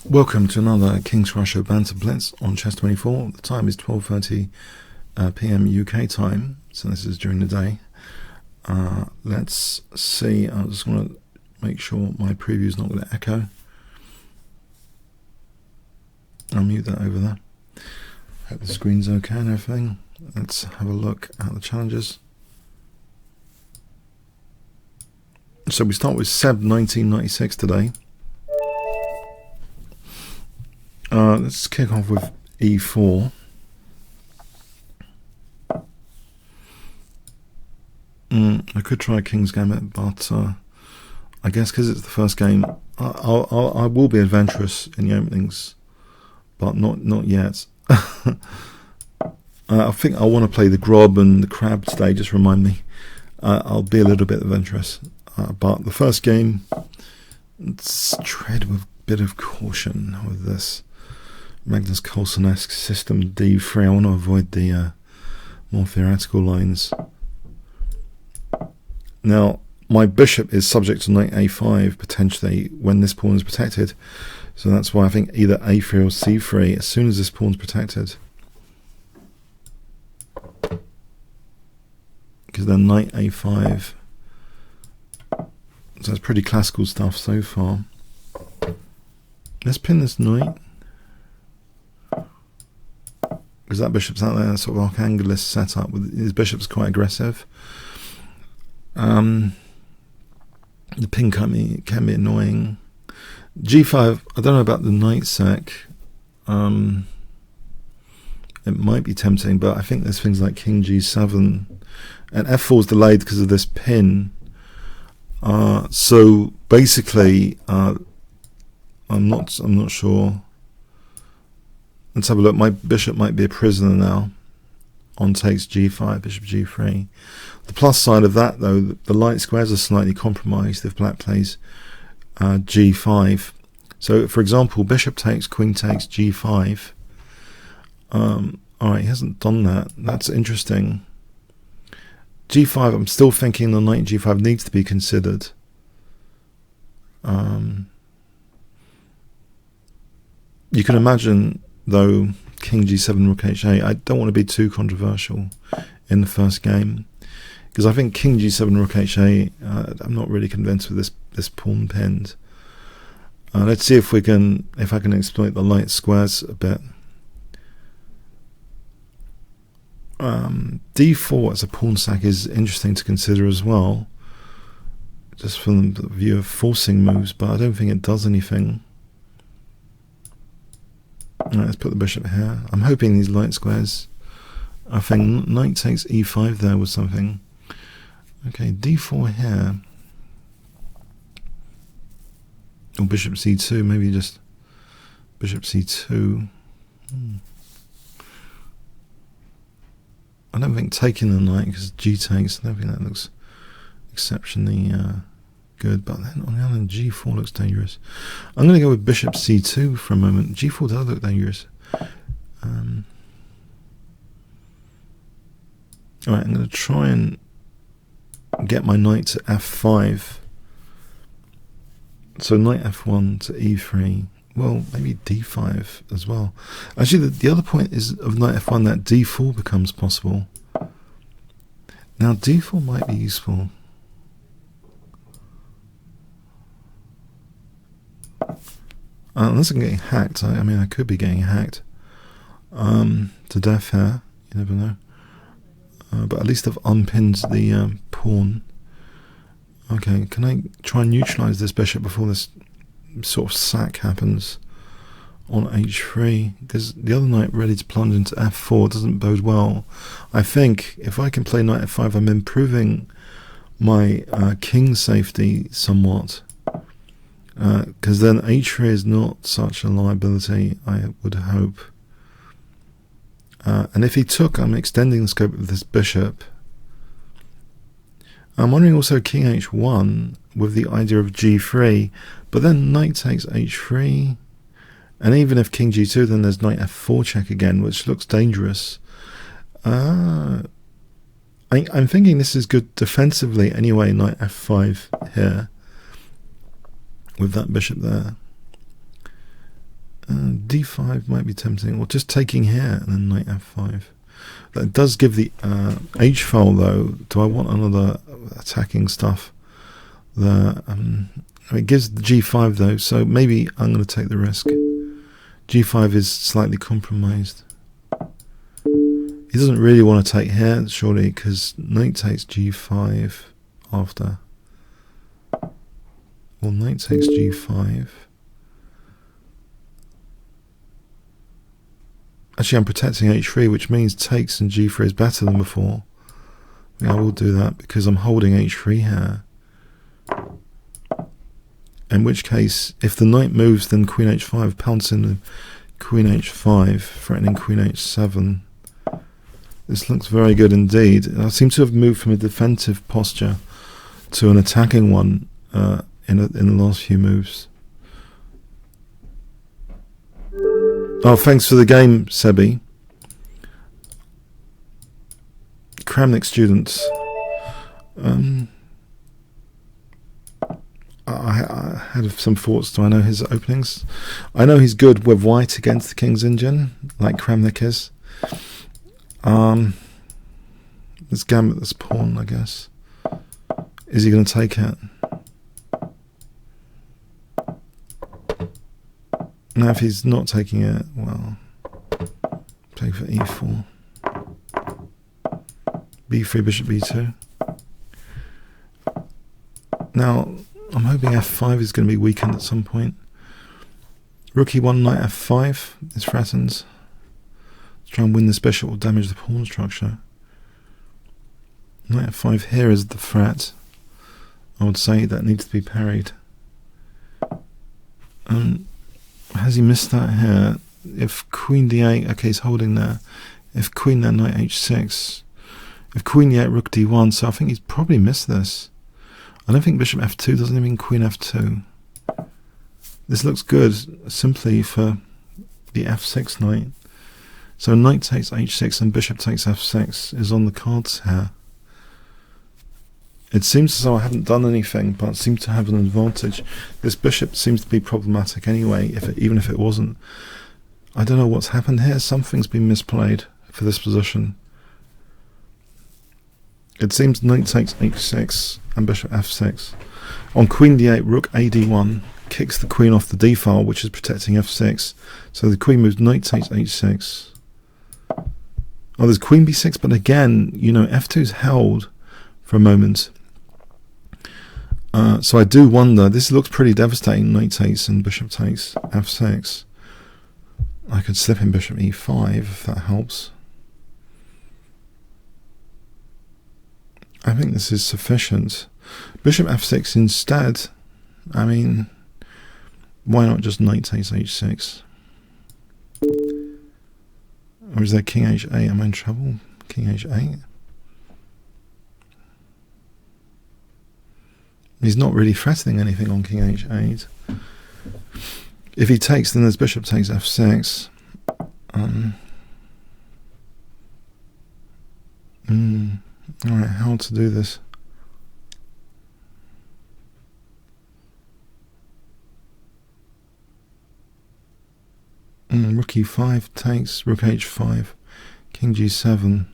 Welcome to another kingscrusher Banter Blitz on Chess24. The time is 12:30 p.m. UK time, so this is during the day. Let's see. I just want to make sure my preview is not going to echo. I'll mute that over there. Hope the screen's okay and everything. Let's have a look at the challenges. So we start with Seb 1996 today. Let's kick off with e4. I could try King's Gambit, but I guess because it's the first game, I will be adventurous in the openings, but not yet. I think I want to play the Grob and the Crab today, just remind me. I'll be a little bit adventurous, but the first game, let's tread with a bit of caution with this Magnus Carlsen-esque system d3. I want to avoid the more theoretical lines. Now, my bishop is subject to knight a5 potentially when this pawn is protected, so that's why I think either a3 or c3 as soon as this pawn's protected, because then knight a5. So that's pretty classical stuff so far. Let's pin this knight, because that bishop's out there, sort of arcangulist setup. With his bishop's quite aggressive. The pin can be annoying. G5. I don't know about the knight sec. It might be tempting, but I think there's things like King G7, and F4 is delayed because of this pin. So basically, I'm not sure. Let's have a look. My bishop might be a prisoner now. On takes G5, bishop G3. The plus side of that, though, the light squares are slightly compromised if black plays G5. So, for example, bishop takes, queen takes G5. Alright, he hasn't done that. That's interesting. G5, I'm still thinking the knight G5 needs to be considered. You can imagine, though, King G7, Rook H8. I don't want to be too controversial in the first game, because I think King G7, Rook H8. I'm not really convinced with this pawn pinned. Let's see if I can exploit the light squares a bit. D4 as a pawn sack is interesting to consider as well, just from the view of forcing moves, but I don't think it does anything. Right, let's put the bishop here. I'm hoping these light squares. I think knight takes e5 there was something. Okay, d4 here. Or bishop c2, maybe just bishop c2. I don't think taking the knight, because g takes, I don't think that looks exceptionally good, but then on the other hand, g4 looks dangerous. I'm going to go with bishop c2 for a moment. G4 does look dangerous. Alright, I'm going to try and get my knight to f5. So knight f1 to e3. Well, maybe d5 as well. Actually, the other point is of knight f1 that d4 becomes possible. Now, d4 might be useful. Unless I'm getting hacked. I mean, I could be getting hacked to death here. You never know. But at least I've unpinned the pawn. Okay, can I try and neutralize this bishop before this sort of sack happens on h3? Because the other knight ready to plunge into f4 doesn't bode well. I think if I can play knight f5, I'm improving my king safety somewhat. Because then h3 is not such a liability, I would hope. And if he took, I'm extending the scope of this bishop. I'm wondering also king h1 with the idea of g3, but then knight takes h3, and even if king g2, then there's knight f4 check again, which looks dangerous. I'm thinking this is good defensively anyway, knight f5 here with that bishop there. d5 might be tempting, or just taking here and then knight f5. That does give the h file though. Do I want another attacking stuff? It gives the g5 though, so maybe I'm going to take the risk. g5 is slightly compromised. He doesn't really want to take here, surely, because knight takes g5 after. Well, knight takes g5. Actually, I'm protecting h3, which means takes and g3 is better than before. Yeah, I will do that because I'm holding h3 here. In which case, if the knight moves, then queen h5, pouncing the queen h5, threatening queen h7. This looks very good indeed. I seem to have moved from a defensive posture to an attacking one in the last few moves. Oh, thanks for the game, Sebi. Kramnik students. I had some thoughts. Do I know his openings? I know he's good with white against the King's Indian, like Kramnik is. Let's gambit this pawn, I guess. Is he going to take it? Now, if he's not taking it, well, take for e4. b3, bishop b2. Now, I'm hoping f5 is going to be weakened at some point. Rook e1, knight f5 is threatened. Let's try and win this bishop, will damage the pawn structure. Knight f5 here is the threat. I would say that needs to be parried. Has he missed that here? If queen d8, okay, he's holding there. If queen there, knight h6. If queen d8, rook d1, so I think he's probably missed this. I don't think bishop f2 doesn't even mean queen f2. This looks good simply for the f6 knight. So knight takes h6 and bishop takes f6 is on the cards here. It seems as though I haven't done anything, but seem to have an advantage. This bishop seems to be problematic anyway, even if it wasn't. I don't know what's happened here. Something's been misplayed for this position. It seems knight takes h6 and bishop f6. On queen d8, rook ad1 kicks the queen off the d file, which is protecting f6. So the queen moves, knight takes h6. Oh, there's queen b6, but again, you know, f2's held for a moment. So I do wonder, this looks pretty devastating, knight takes and bishop takes f6. I could slip in bishop e5 if that helps. I think this is sufficient. Bishop f6 instead, I mean, why not just knight takes h6? Or is there king h8? Am I in trouble? King h8? He's not really threatening anything on king h8. If he takes, then there's bishop takes f6. Alright, how to do this? Rook e5 takes, rook h5, king g7.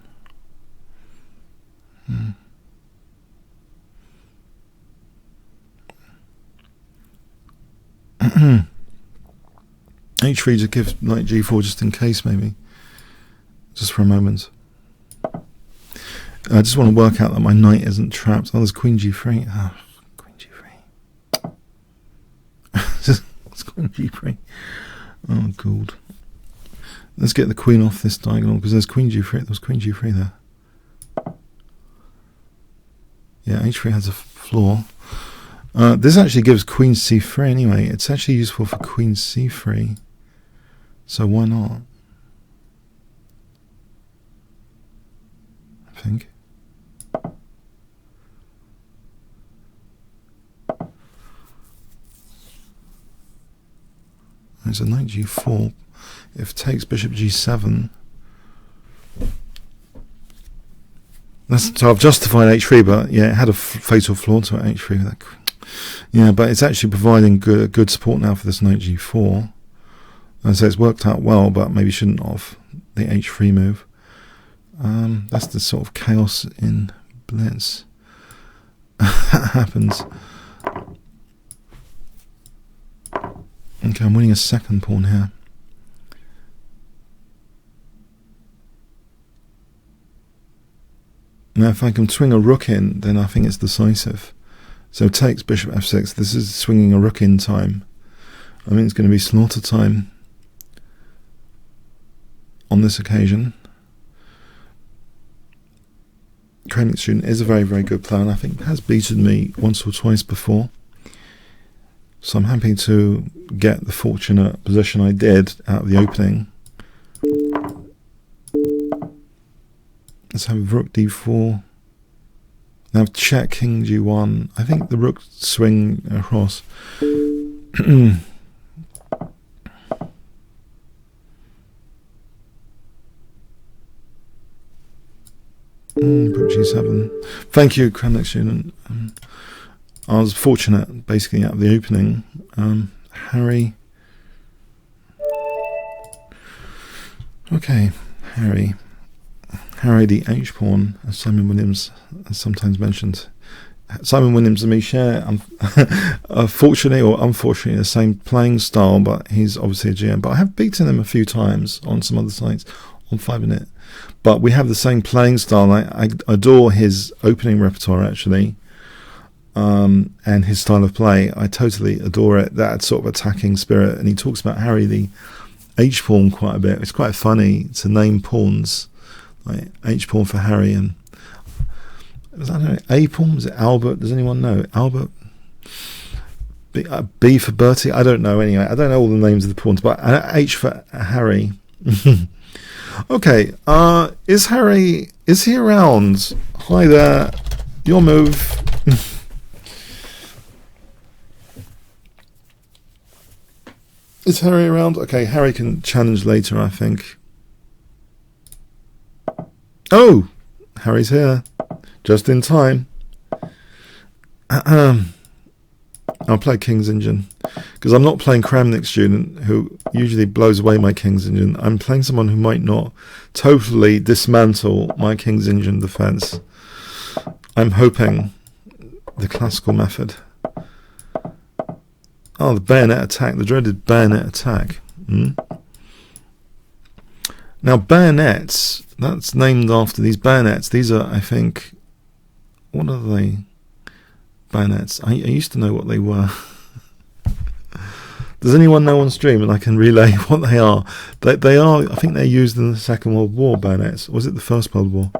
h3 to give knight g4 just in case, maybe. Just for a moment. I just want to work out that my knight isn't trapped. Oh, there's queen g3. Oh, queen g3. It's queen g3. Oh, God. Let's get the queen off this diagonal, because there's queen g3. There was queen g3 there. Yeah, h3 has a flaw. This actually gives queen c3 anyway. It's actually useful for queen c3. So why not? I think. There's a knight g4. If it takes bishop g7. So I've justified h3, but yeah, it had a fatal flaw to it, h3 with that. Yeah, but it's actually providing good support now for this knight g4. And so it's worked out well, but maybe shouldn't have, the h3 move. That's the sort of chaos in Blitz. That happens. Okay, I'm winning a second pawn here. Now if I can swing a rook in, then I think it's decisive. So takes bishop f6. This is swinging a rook in time. I mean, it's going to be slaughter time on this occasion. Training student is a very, very good player, and I think has beaten me once or twice before. So I'm happy to get the fortunate position I did out of the opening. Let's have rook d4. Now check king g1. I think the rook swing across. Rook g7. Thank you, Kramnik student. I was fortunate, basically, out of the opening. Harry. Okay, Harry. Harry the H-pawn, as Simon Williams has sometimes mentioned. Simon Williams and me share, fortunately or unfortunately, the same playing style, but he's obviously a GM. But I have beaten him a few times on some other sites, on 5-minute. But we have the same playing style. I adore his opening repertoire, actually, and his style of play. I totally adore it, that sort of attacking spirit. And he talks about Harry the H-pawn quite a bit. It's quite funny to name pawns. Like H-pawn for Harry, and I don't know, A-pawn, was it Albert? Does anyone know? Albert? B for Bertie? I don't know anyway. I don't know all the names of the pawns, but H for Harry. Okay, is he around? Hi there, your move. Is Harry around? Okay, Harry can challenge later, I think. Oh, Harry's here, just in time. I'll play King's Engine, because I'm not playing Kramnik student, who usually blows away my King's Engine. I'm playing someone who might not totally dismantle my King's Engine defense. I'm hoping the classical method. Oh, the bayonet attack, the dreaded bayonet attack. Now, bayonets, that's named after these bayonets. These are, I think, what are they? Bayonets. I used to know what they were. Does anyone know on stream, and I can relay what they are? They are, I think they're used in the Second World War, bayonets. Or was it the First World War?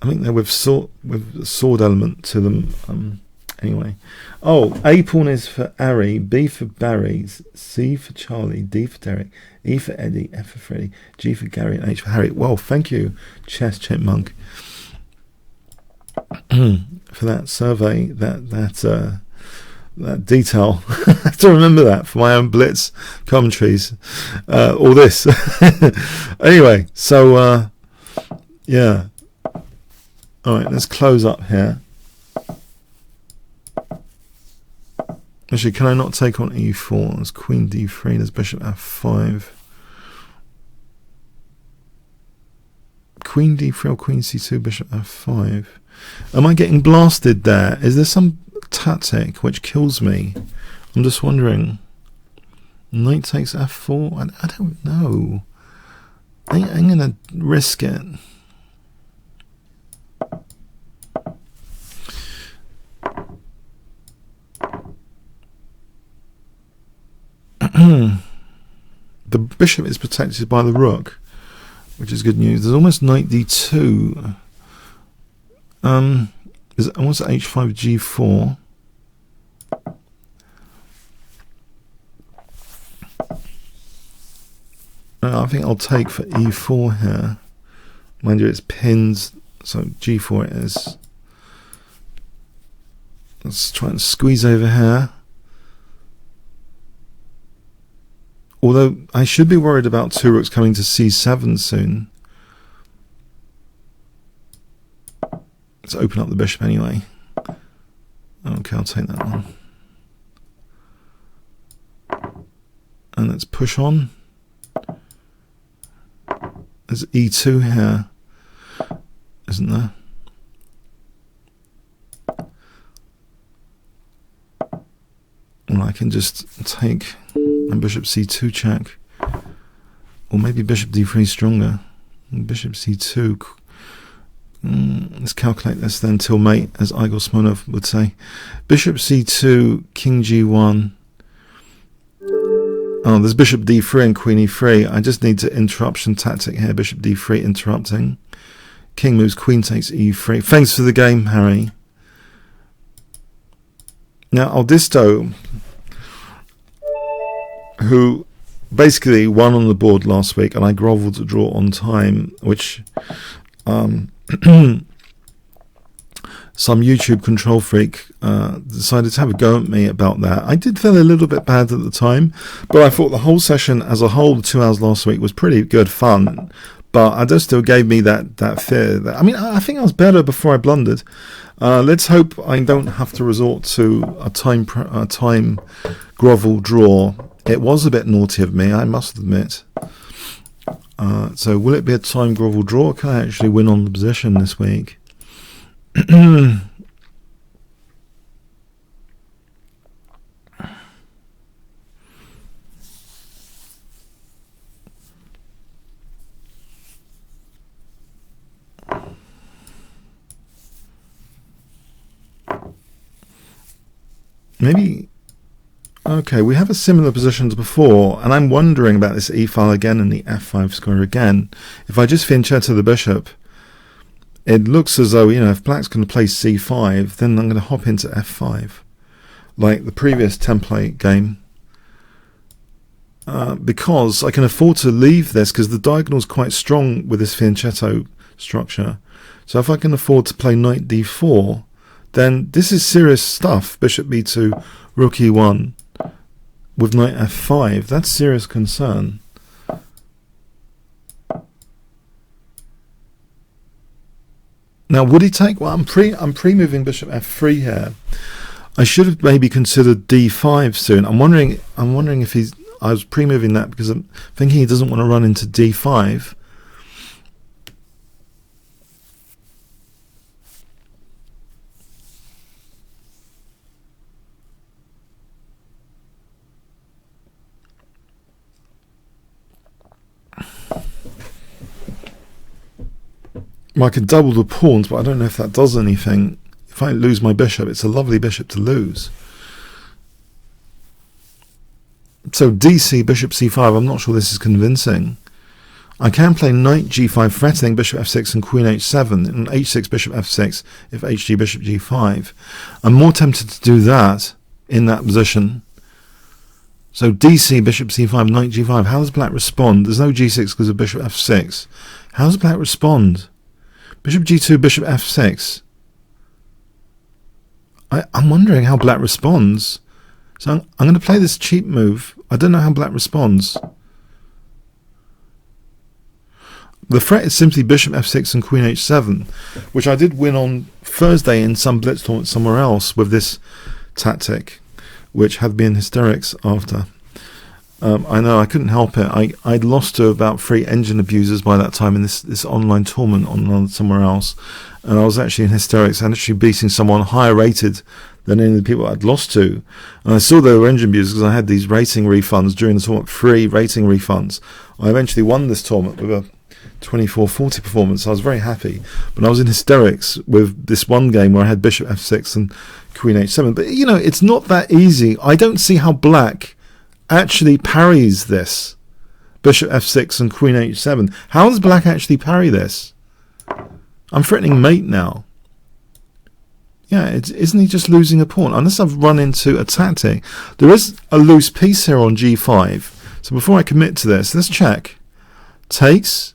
I think they're with sword element to them. Anyway. Oh, A pawn is for Ari, B for Barry, C for Charlie, D for Derek, E for Eddie, F for Freddie, G for Gary, and H for Harry. Well, thank you, Chess Chipmunk, for that survey, that detail. I have to remember that for my own Blitz commentaries. All this. Anyway, so yeah. All right, let's close up here. Actually, can I not take on e4? There's queen d3, there's bishop f5. Queen d3 or queen c2, bishop f5. Am I getting blasted there? Is there some tactic which kills me? I'm just wondering. Knight takes f4? I don't know. I'm going to risk it. The bishop is protected by the rook, which is good news. There's almost knight d2. Is almost h5 g4. I think I'll take for e4 here. Mind you, it's pinned, so g4 it is. Let's try and squeeze over here. Although I should be worried about two rooks coming to c7 soon. Let's open up the bishop anyway. Okay, I'll take that one. And let's push on. There's e2 here, isn't there? Well, I can just take my bishop c2 check. Or maybe bishop d3 stronger. Bishop c2. Let's calculate this then till mate, as Igor Smirnov would say. Bishop c2, king g1. Oh, there's bishop d3 and queen e3. I just need to interruption tactic here. Bishop d3 interrupting. King moves, queen takes e3. Thanks for the game, Harry. Now, Aldisto, who basically won on the board last week, and I grovelled to draw on time, which some YouTube control freak decided to have a go at me about that. I did feel a little bit bad at the time, but I thought the whole session as a whole, the 2 hours last week, was pretty good fun. But I still gave me that fear. I mean, I think I was better before I blundered. Let's hope I don't have to resort to a time grovel draw. It was a bit naughty of me, I must admit. So will it be a time grovel draw? Can I actually win on the position this week? Maybe. Okay, we have a similar position to before, and I'm wondering about this e-file again and the f5 square again. If I just fianchetto the bishop, it looks as though, you know, if black's going to play c5, then I'm going to hop into f5, like the previous template game, because I can afford to leave this, because the diagonal is quite strong with this fianchetto structure. So if I can afford to play knight d4, then this is serious stuff. Bishop b2, rook e1 with knight f5. That's serious concern. Now, would he take? Well, I'm pre-moving bishop f3 here. I should have maybe considered d5 soon. I'm wondering if he's. I was pre-moving that because I'm thinking he doesn't want to run into d5. I could double the pawns, but I don't know if that does anything. If I lose my bishop, it's a lovely bishop to lose. So DC, bishop c5, I'm not sure this is convincing. I can play knight g5 threatening, bishop f6 and queen h7, and h6, bishop f6, if hg, bishop g5. I'm more tempted to do that in that position. So DC, bishop c5, knight g5. How does black respond? There's no g6 because of bishop f6. How does black respond? Bishop g2, bishop f6. I'm wondering how black responds. So I'm going to play this cheap move. I don't know how black responds. The threat is simply bishop f6 and queen h7, which I did win on Thursday in some Blitz tournament somewhere else with this tactic, which had been hysterics after. I know, I couldn't help it. I'd lost to about 3 engine abusers by that time in this online tournament on somewhere else, and I was actually in hysterics and actually beating someone higher rated than any of the people I'd lost to. And I saw they were engine abusers because I had these rating refunds during the tournament, free rating refunds. I eventually won this tournament with a 24-40 performance. I was very happy, but I was in hysterics with this one game where I had bishop f6 and queen h7. But you know, it's not that easy. I don't see how black actually parries this bishop f6 and queen h7. How does black actually parry this? I'm threatening mate now. Yeah, isn't he just losing a pawn? Unless I've run into a tactic. There is a loose piece here on g5. So before I commit to this, let's check. Takes,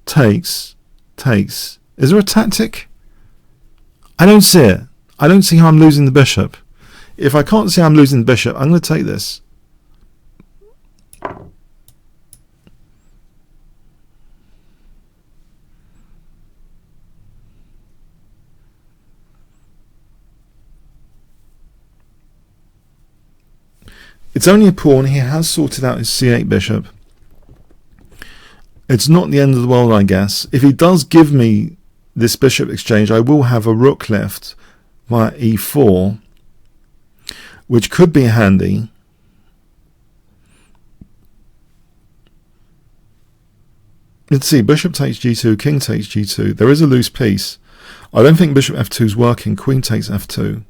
takes, takes. Is there a tactic? I don't see it. I don't see how I'm losing the bishop. If I can't see how I'm losing the bishop, I'm going to take this. It's only a pawn. He has sorted out his c8 bishop. It's not the end of the world, I guess. If he does give me this bishop exchange, I will have a rook left via e4, which could be handy. Let's see, bishop takes g2, king takes g2. There is a loose piece. I don't think bishop f2 is working. Queen takes f2.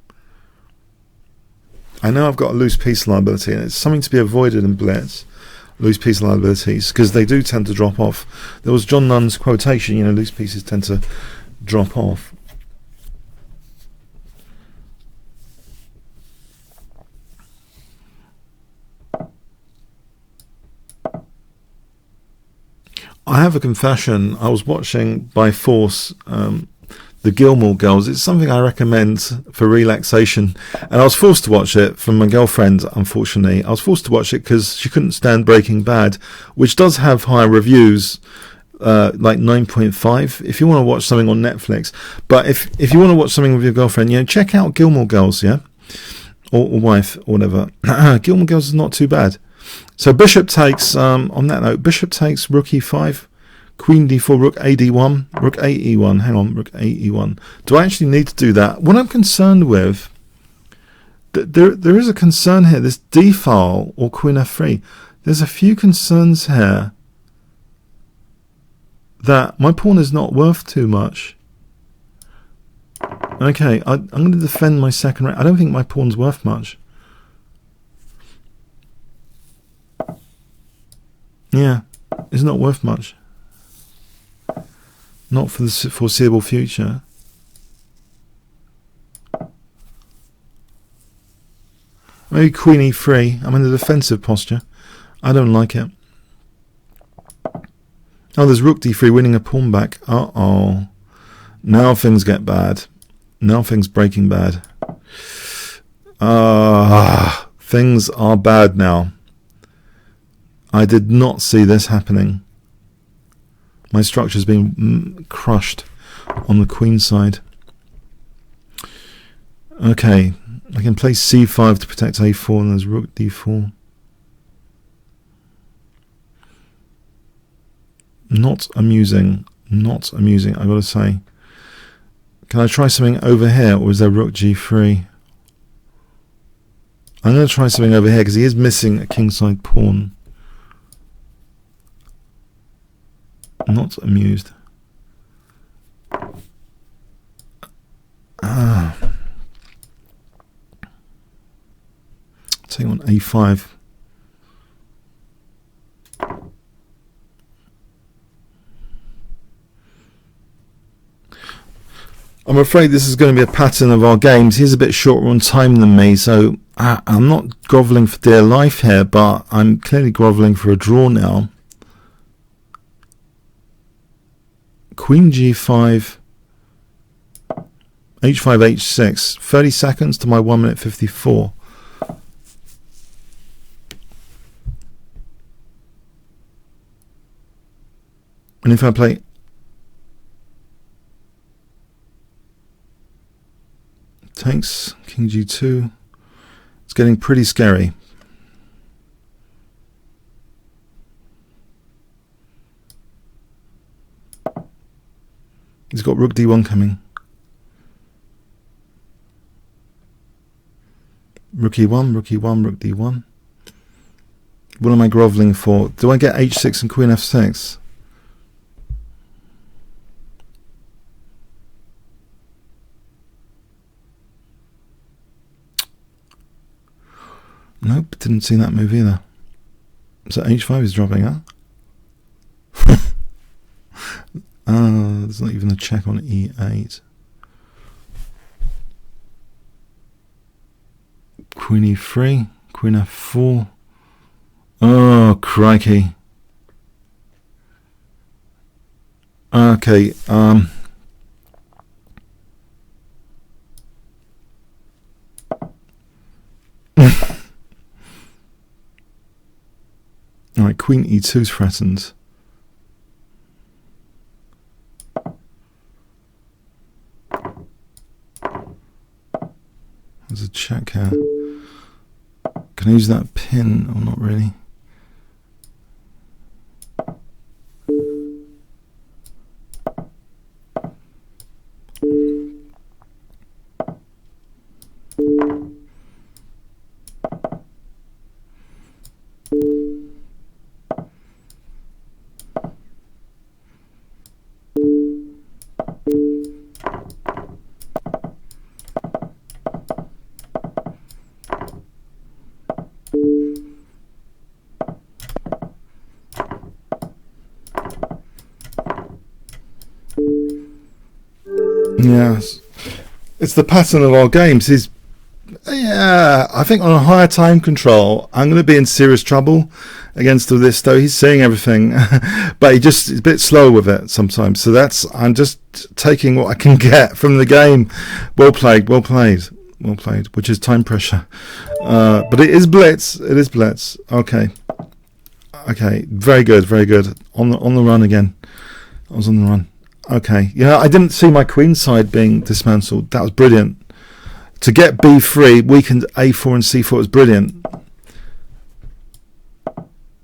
I know I've got a loose piece liability, and it's something to be avoided in Blitz. Loose piece liabilities, because they do tend to drop off. There was John Nunn's quotation, you know, loose pieces tend to drop off. I have a confession. I was watching by force the Gilmore Girls. It's something I recommend for relaxation, and I was forced to watch it from my girlfriend. Unfortunately, I was forced to watch it because she couldn't stand Breaking Bad, which does have high reviews, like 9.5. If you want to watch something on Netflix, but if you want to watch something with your girlfriend, you know, check out Gilmore Girls, yeah, or wife or whatever. Gilmore Girls is not too bad. So bishop takes. On that note, bishop takes rook e5. Queen d4, rook a d1, rook a e1. Hang on, rook a e1. Do I actually need to do that? What I'm concerned with, there is a concern here. This d file or queen f3. There's a few concerns here that my pawn is not worth too much. Okay, I'm going to defend my second rank. I don't think my pawn's worth much. Yeah, it's not worth much. Not for the foreseeable future. Maybe queen e3. I'm in a defensive posture. I don't like it. Oh, there's rook d3 winning a pawn back. Uh-oh. Now things get bad. Now things breaking bad. Things are bad now. I did not see this happening. My structure's been crushed on the queen side. Okay, I can play c5 to protect a4, and there's rook d4. Not amusing. Not amusing, I gotta say. Can I try something over here, or is there rook g3? I'm going to try something over here because he is missing a kingside pawn. Not amused. Take on a5. I'm afraid this is going to be a pattern of our games. He's a bit shorter on time than me, so I'm not grovelling for dear life here, but I'm clearly grovelling for a draw now. Queen g5, h5, h6, 30 seconds to my 1 minute 54. And if I play takes king g2, it's getting pretty scary. He's got rook d1 coming. Rook e1, rook e1, rook d1. What am I grovelling for? Do I get h6 and queen f6? Nope, didn't see that move either. So h5 is dropping, huh? There's not even a check on e8. Queen e3, queen f4. Oh, crikey. Okay, alright, queen e2 is threatened. There's a check here. Can Can I use that pin or not really? Yes, it's the pattern of our games. Yeah, I think on a higher time control, I'm going to be in serious trouble against all this. Though he's saying everything, but he's a bit slow with it sometimes. So I'm just taking what I can get from the game. Well played, well played, well played. Which is time pressure, but it is Blitz. It is Blitz. Okay, very good, very good. On the run again. I was on the run. Okay, yeah, I didn't see my queen side being dismantled. That was brilliant. To get b3, weakened a4 and c4 was brilliant.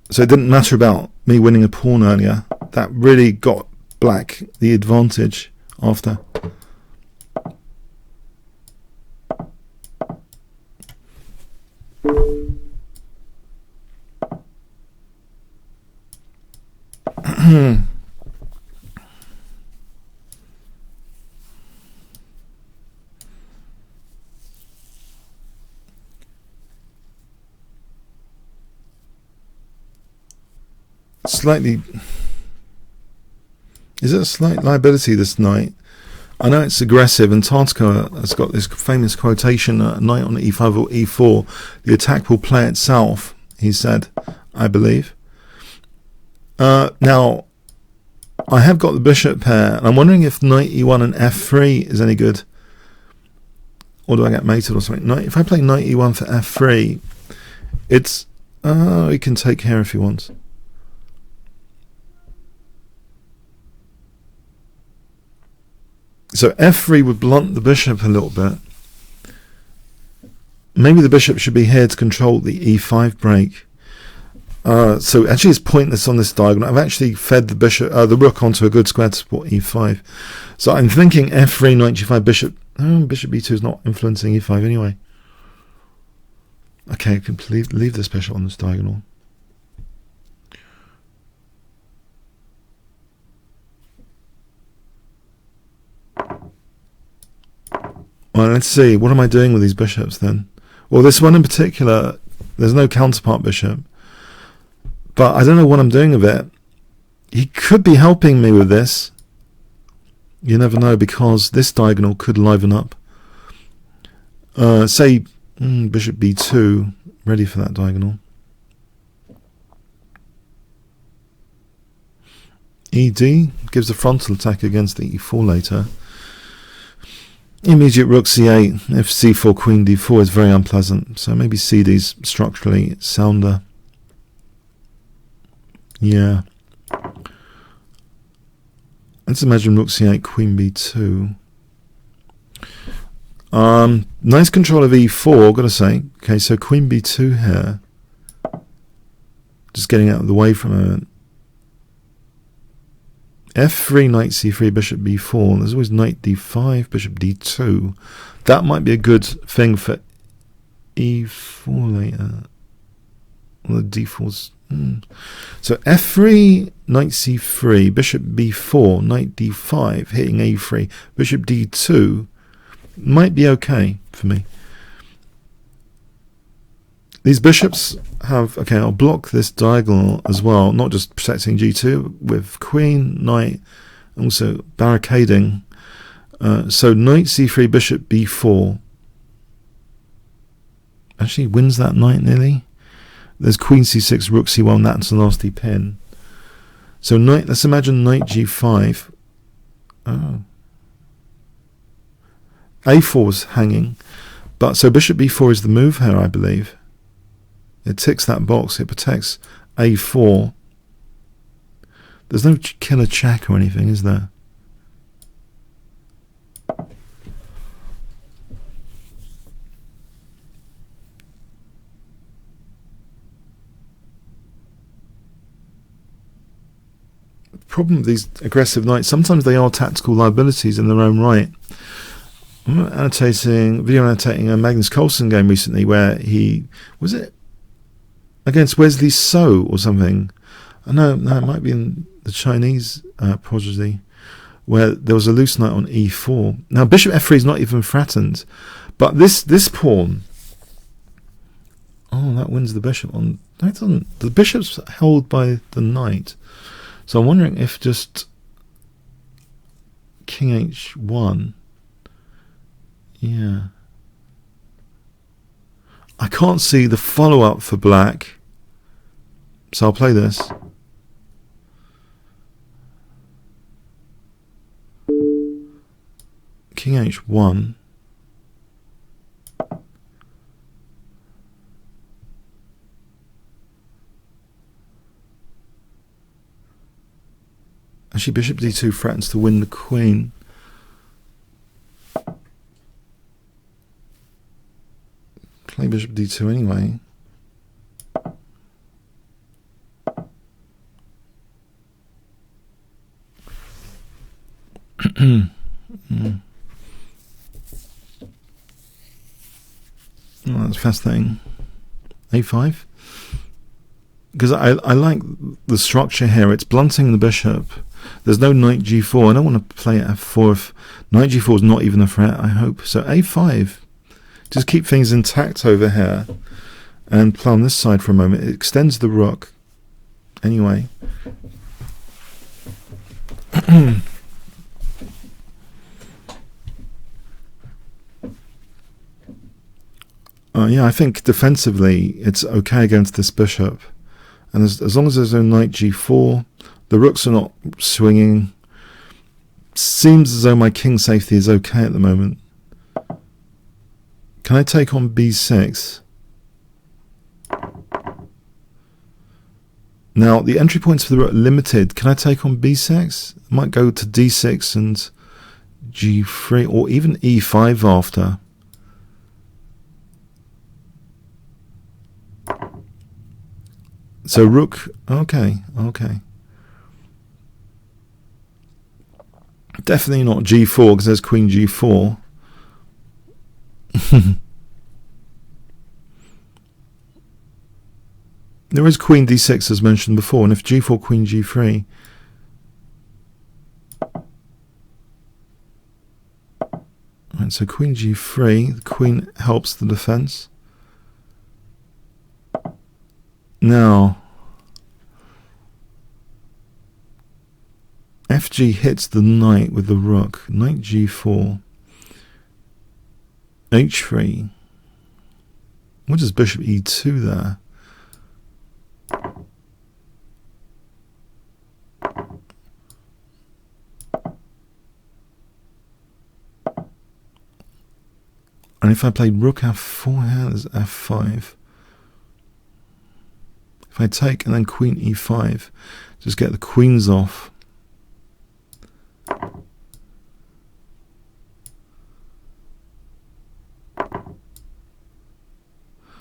So it didn't matter about me winning a pawn earlier. That really got black the advantage after. Slightly, is it a slight liability this knight? I know it's aggressive, and Tartko has got this famous quotation: "Knight on e5 or e4, the attack will play itself." He said, I believe. Now, I have got the bishop pair, and I'm wondering if knight e1 and f3 is any good, or do I get mated or something? If I play knight e1 for f3, it's he can take here if he wants. So f3 would blunt the bishop a little bit. Maybe the bishop should be here to control the e5 break. So actually it's pointless on this diagonal. I've actually fed the bishop, the rook onto a good square to support e5. So I'm thinking f3, knight g5, bishop. Bishop b2 is not influencing e5 anyway. Okay, I can leave this bishop on this diagonal. Well, let's see. What am I doing with these bishops then? Well, this one in particular, there's no counterpart bishop. But I don't know what I'm doing with it. He could be helping me with this. You never know, because this diagonal could liven up. Say, bishop b2, ready for that diagonal. ed gives a frontal attack against the e4 later. Immediate rook c8, if c4, queen d4 is very unpleasant. So maybe cd's structurally sounder. Yeah. Let's imagine rook c8, queen b2. Nice control of e4, gotta say. Okay, so queen b2 here. Just getting out of the way from a f3, knight c3, bishop b4. There's always knight d5, bishop d2. That might be a good thing for e4 later. Well, the d4's... So f3, knight c3, bishop b4, knight d5, hitting a3, bishop d2 might be okay for me. These bishops have... Okay, I'll block this diagonal as well, not just protecting g2 with queen, knight, also barricading. So knight c3, bishop b4 actually wins that knight nearly. There's queen c6, rook c1, that's a nasty pin. So knight, let's imagine knight g5. Oh. a4 was hanging. But so bishop b4 is the move here, I believe. It ticks that box, it protects a4. There's no killer check or anything, is there? problem with these aggressive knights, sometimes they are tactical liabilities in their own right. I'm video annotating a Magnus Carlsen game recently where he, was it against Wesley So or something? No, it might be in the Chinese prodigy, where there was a loose knight on e4. Now bishop f3 is not even threatened, but this pawn, oh, that wins the bishop on. No, it doesn't. The bishop's held by the knight, so I'm wondering if just king h1. Yeah, I can't see the follow-up for black, so I'll play this. King h1. Actually, bishop d2 threatens to win the queen. Play bishop d2 anyway. Oh, that's fascinating. a5. Because I like the structure here. It's blunting the bishop. There's no knight g4. I don't want to play at f4 if knight g4 is not even a threat, I hope. So a5. Just keep things intact over here. And play on this side for a moment. It extends the rook. Anyway. Yeah, I think defensively it's okay against this bishop. And as long as there's no knight g4, the rooks are not swinging. Seems as though my king safety is okay at the moment. Can I take on b6? Now, the entry points for the rook are limited. Can I take on b6? I might go to d6 and g3, or even e5 after. So rook, okay. Definitely not g4 because there's queen g4. There is queen d6 as mentioned before, and if g4, queen g3. Right, so queen g3, the queen helps the defense. Now, fg hits the knight with the rook. Knight g4. h3. What does bishop e2 there? And if I played rook f4 here, there's f5. If I take and then queen e5, just get the queens off.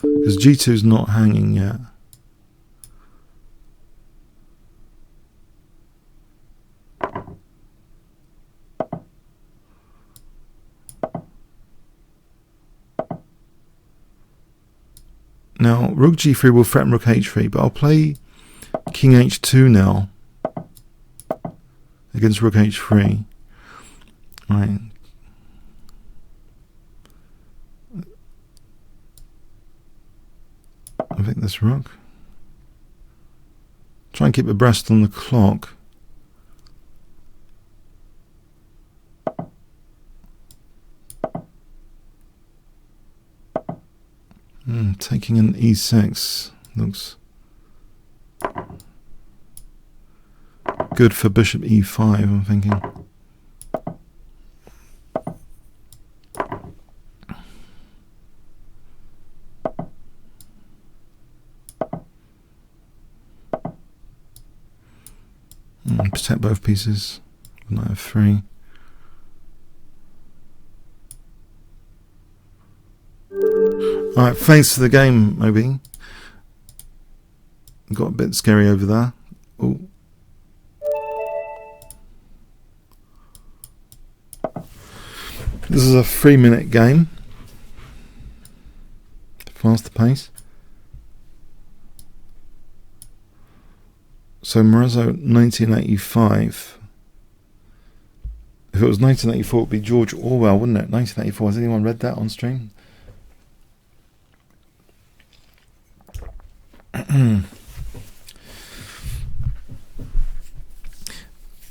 Because g2 is not hanging yet. Now, rook g3 will threaten rook h3, but I'll play king h2 now against rook h3. Right. I think this rook. Try and keep abreast on the clock. Taking an e6 looks good for bishop e5, I'm thinking. Protect both pieces. Knight f3. Alright, thanks for the game, Moby. Got a bit scary over there. Oh. This is a 3-minute game. Faster pace. So Morozzo 1985. If it was 1984, it would be George Orwell, wouldn't it? 1984. Has anyone read that on stream?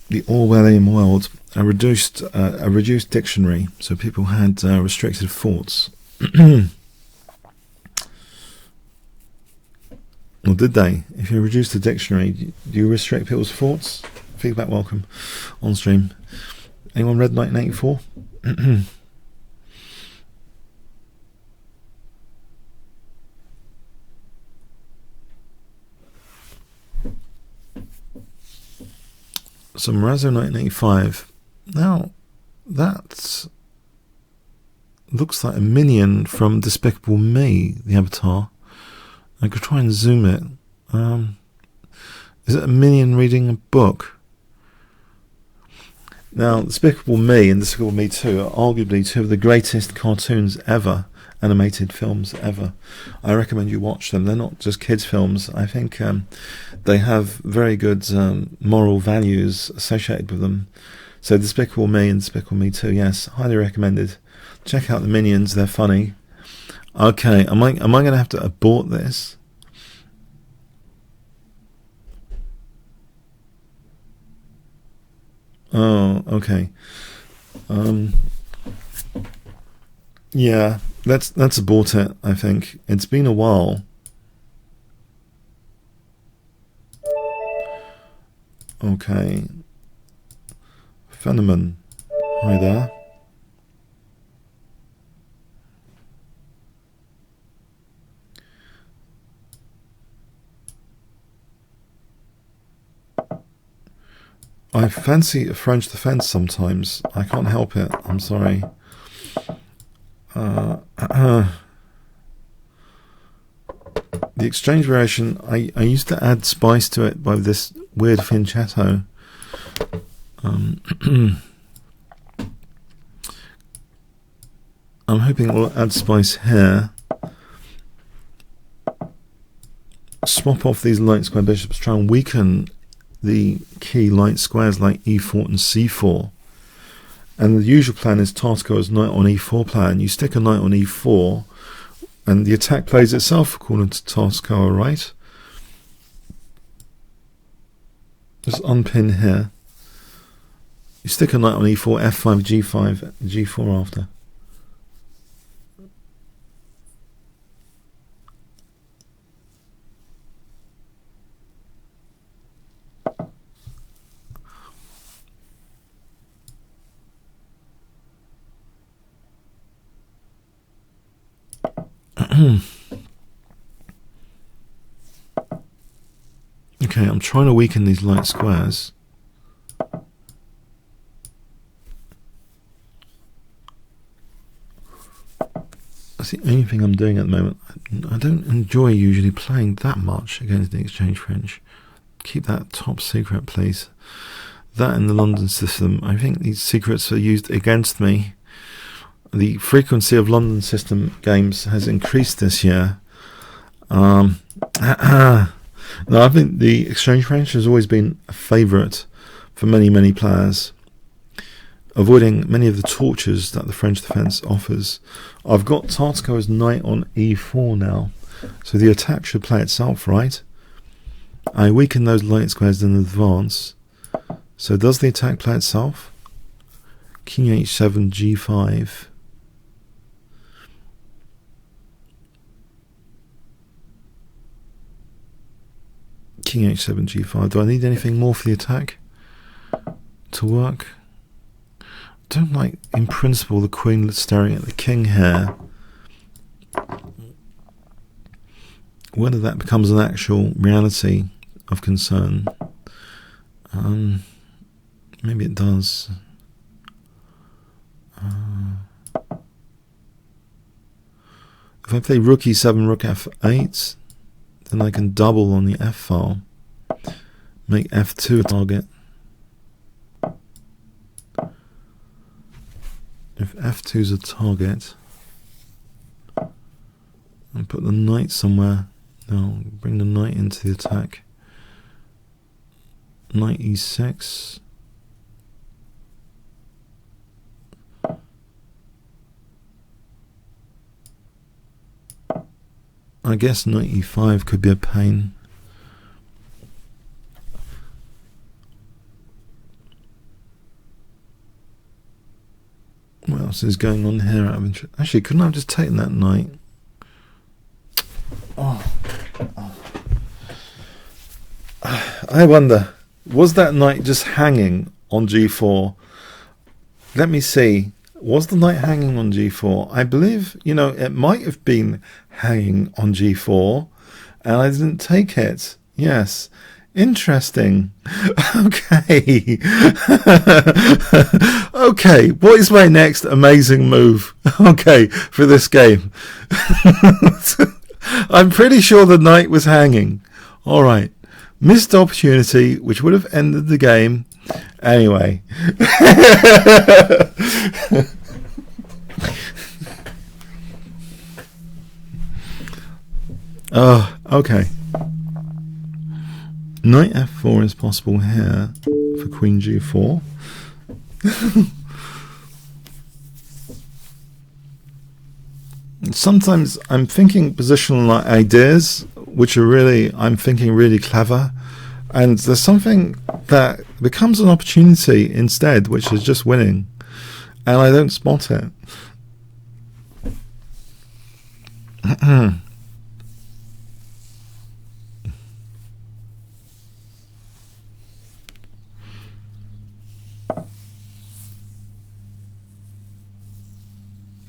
The Orwellian world, a reduced dictionary, so people had restricted thoughts. Or did they? If you reduce the dictionary, do you restrict people's thoughts? Feedback welcome on stream. Anyone read 1984? So Morozzo 1985. Now, that looks like a minion from Despicable Me, the avatar. I could try and zoom it. Is it a minion reading a book? Now, Despicable Me and Despicable Me 2 are arguably two of the greatest cartoons ever, animated films ever. I recommend you watch them. They're not just kids' films. I think they have very good moral values associated with them. So Despicable Me and Despicable Me 2, yes, highly recommended. Check out the Minions, they're funny. Okay, am I going to have to abort this? Oh, okay. Yeah, let's abort it, I think. It's been a while. Okay. Fenneman. Hi there. I fancy a French defense sometimes. I can't help it. I'm sorry. The exchange variation, I used to add spice to it by this weird fianchetto. I'm hoping it will add spice here. Swap off these light square bishops, try and weaken the key light squares like e4 and c4. And the usual plan is Tartiko's knight on e4 plan. You stick a knight on e4 and the attack plays itself according to Tartiko, right? Just unpin here. You stick a knight on e4, f5, g5, g4 after. Okay, I'm trying to weaken these light squares. That's the only thing I'm doing at the moment. I don't enjoy usually playing that much against the exchange French. Keep that top secret, please. That in the London system, I think these secrets are used against me. The frequency of London system games has increased this year. No, I think the exchange French has always been a favourite for many players, avoiding many of the tortures that the French defence offers. I've got Tartiko's knight on e4 now, so the attack should play itself, right? I weaken those light squares in advance. So does the attack play itself? King h7, g5. King h7, g5. Do I need anything more for the attack to work? I don't like, in principle, the queen staring at the king here. Whether that becomes an actual reality of concern, maybe it does. If I play rook e7, rook f8, then I can double on the f file, make f2 a target. if f2 is a target, and put the knight somewhere. Now bring the knight into the attack. Knight e6. I guess knight e5 could be a pain. What else is going on here out of interest? Actually, couldn't I have just taken that knight? Oh. I wonder, was that knight just hanging on g4? Let me see. Was the knight hanging on g4? I believe, you know, it might have been hanging on g4, and I didn't take it. Yes. Interesting. Okay. Okay, what is my next amazing move? Okay, for this game. I'm pretty sure the knight was hanging. Alright. Missed opportunity, which would have ended the game. Anyway. Oh, okay. Knight f4 is possible here for queen g4. Sometimes I'm thinking positional like ideas, which are really, I'm thinking really clever, and there's something that becomes an opportunity instead, which is just winning, and I don't spot it.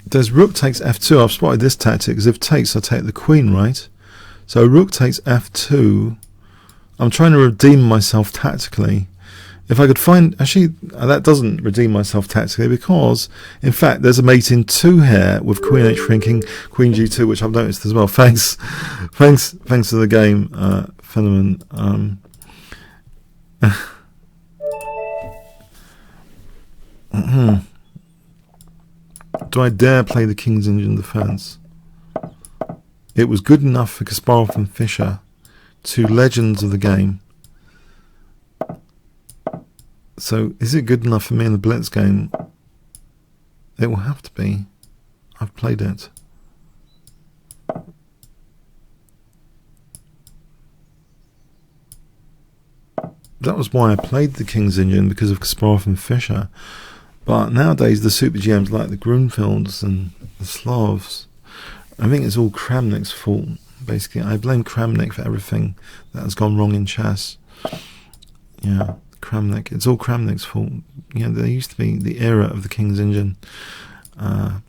There's rook takes f2. I've spotted this tactic, because if takes, I take the queen, right? So rook takes f2. I'm trying to redeem myself tactically. If I could find... Actually, that doesn't redeem myself tactically, because, in fact, there's a mate in 2 here with queen h3 and queen g2, which I've noticed as well. Thanks for the game, Phenomen. Do I dare play the King's Indian defense? It was good enough for Kasparov and Fischer, 2 legends of the game. So, is it good enough for me in the Blitz game? It will have to be. I've played it. That was why I played the King's Indian, because of Kasparov and Fischer. But nowadays, the super GMs like the Grunfelds and the Slavs, I think it's all Kramnik's fault, basically. I blame Kramnik for everything that has gone wrong in chess. Yeah, Kramnik. It's all Kramnik's fault. You know, there used to be the era of the King's Indian. No,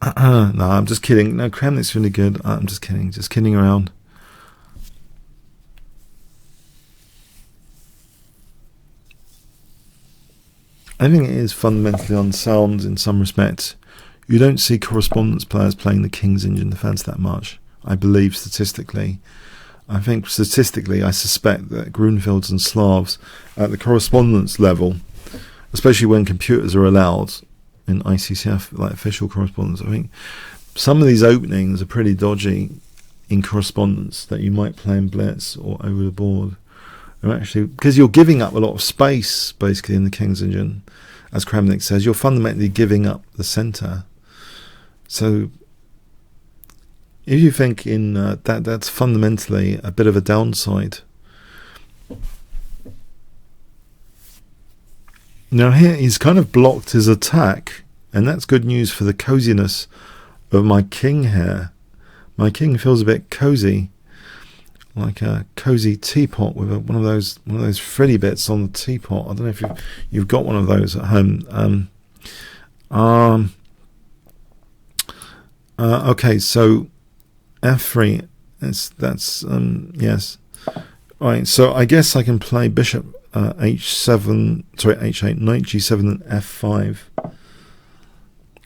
I'm just kidding. No, Kramnik's really good. I'm just kidding. Just kidding around. I think it is fundamentally unsound in some respects. You don't see correspondence players playing the King's Indian defense that much, I believe, statistically. I think statistically, I suspect that Grunfelds and Slavs at the correspondence level, especially when computers are allowed in ICCF, like official correspondence, I think some of these openings are pretty dodgy in correspondence that you might play in Blitz or over the board. Actually, because you're giving up a lot of space, basically, in the King's Indian, as Kramnik says, you're fundamentally giving up the centre. So, if you think in that's fundamentally a bit of a downside. Now here he's kind of blocked his attack, and that's good news for the coziness of my king here. My king feels a bit cozy. Like a cozy teapot with one of those frilly bits on the teapot. I don't know if you've got one of those at home. Okay, so f3. That's yes. All right. So I guess I can play bishop h7. Sorry, h8, knight g7, and f5.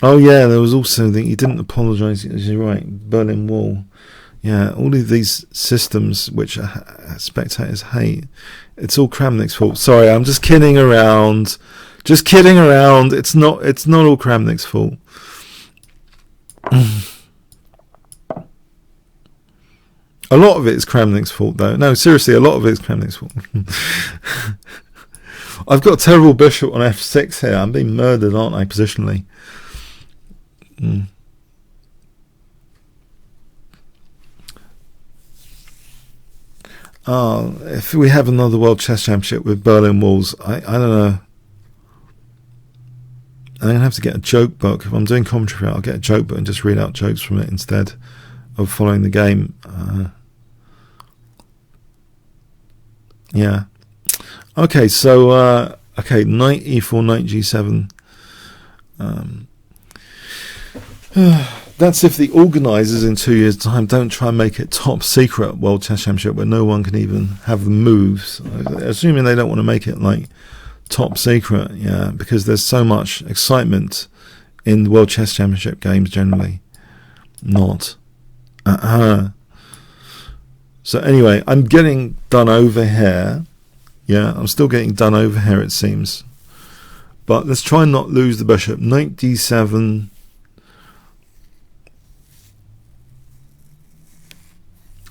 Oh yeah, there was also the, he didn't apologise. You're right. Berlin Wall. Yeah, all of these systems which spectators hate, it's all Kramnik's fault. Sorry, I'm just kidding around. Just kidding around. It's not all Kramnik's fault. A lot of it is Kramnik's fault, though. No, seriously, a lot of it is Kramnik's fault. I've got a terrible bishop on f6 here. I'm being murdered, aren't I, positionally? If we have another World Chess Championship with Berlin Walls, I don't know. I'm going to have to get a joke book. If I'm doing commentary, I'll get a joke book and just read out jokes from it instead of following the game. Yeah. Okay, so, okay, knight e4, knight g7. That's if the organisers in 2 years' time don't try and make it top secret World Chess Championship where no one can even have the moves. Assuming they don't want to make it like top secret, yeah, because there's so much excitement in the World Chess Championship games generally. Not. So anyway, I'm getting done over here. Yeah, I'm still getting done over here, it seems. But let's try and not lose the bishop. Knight d7.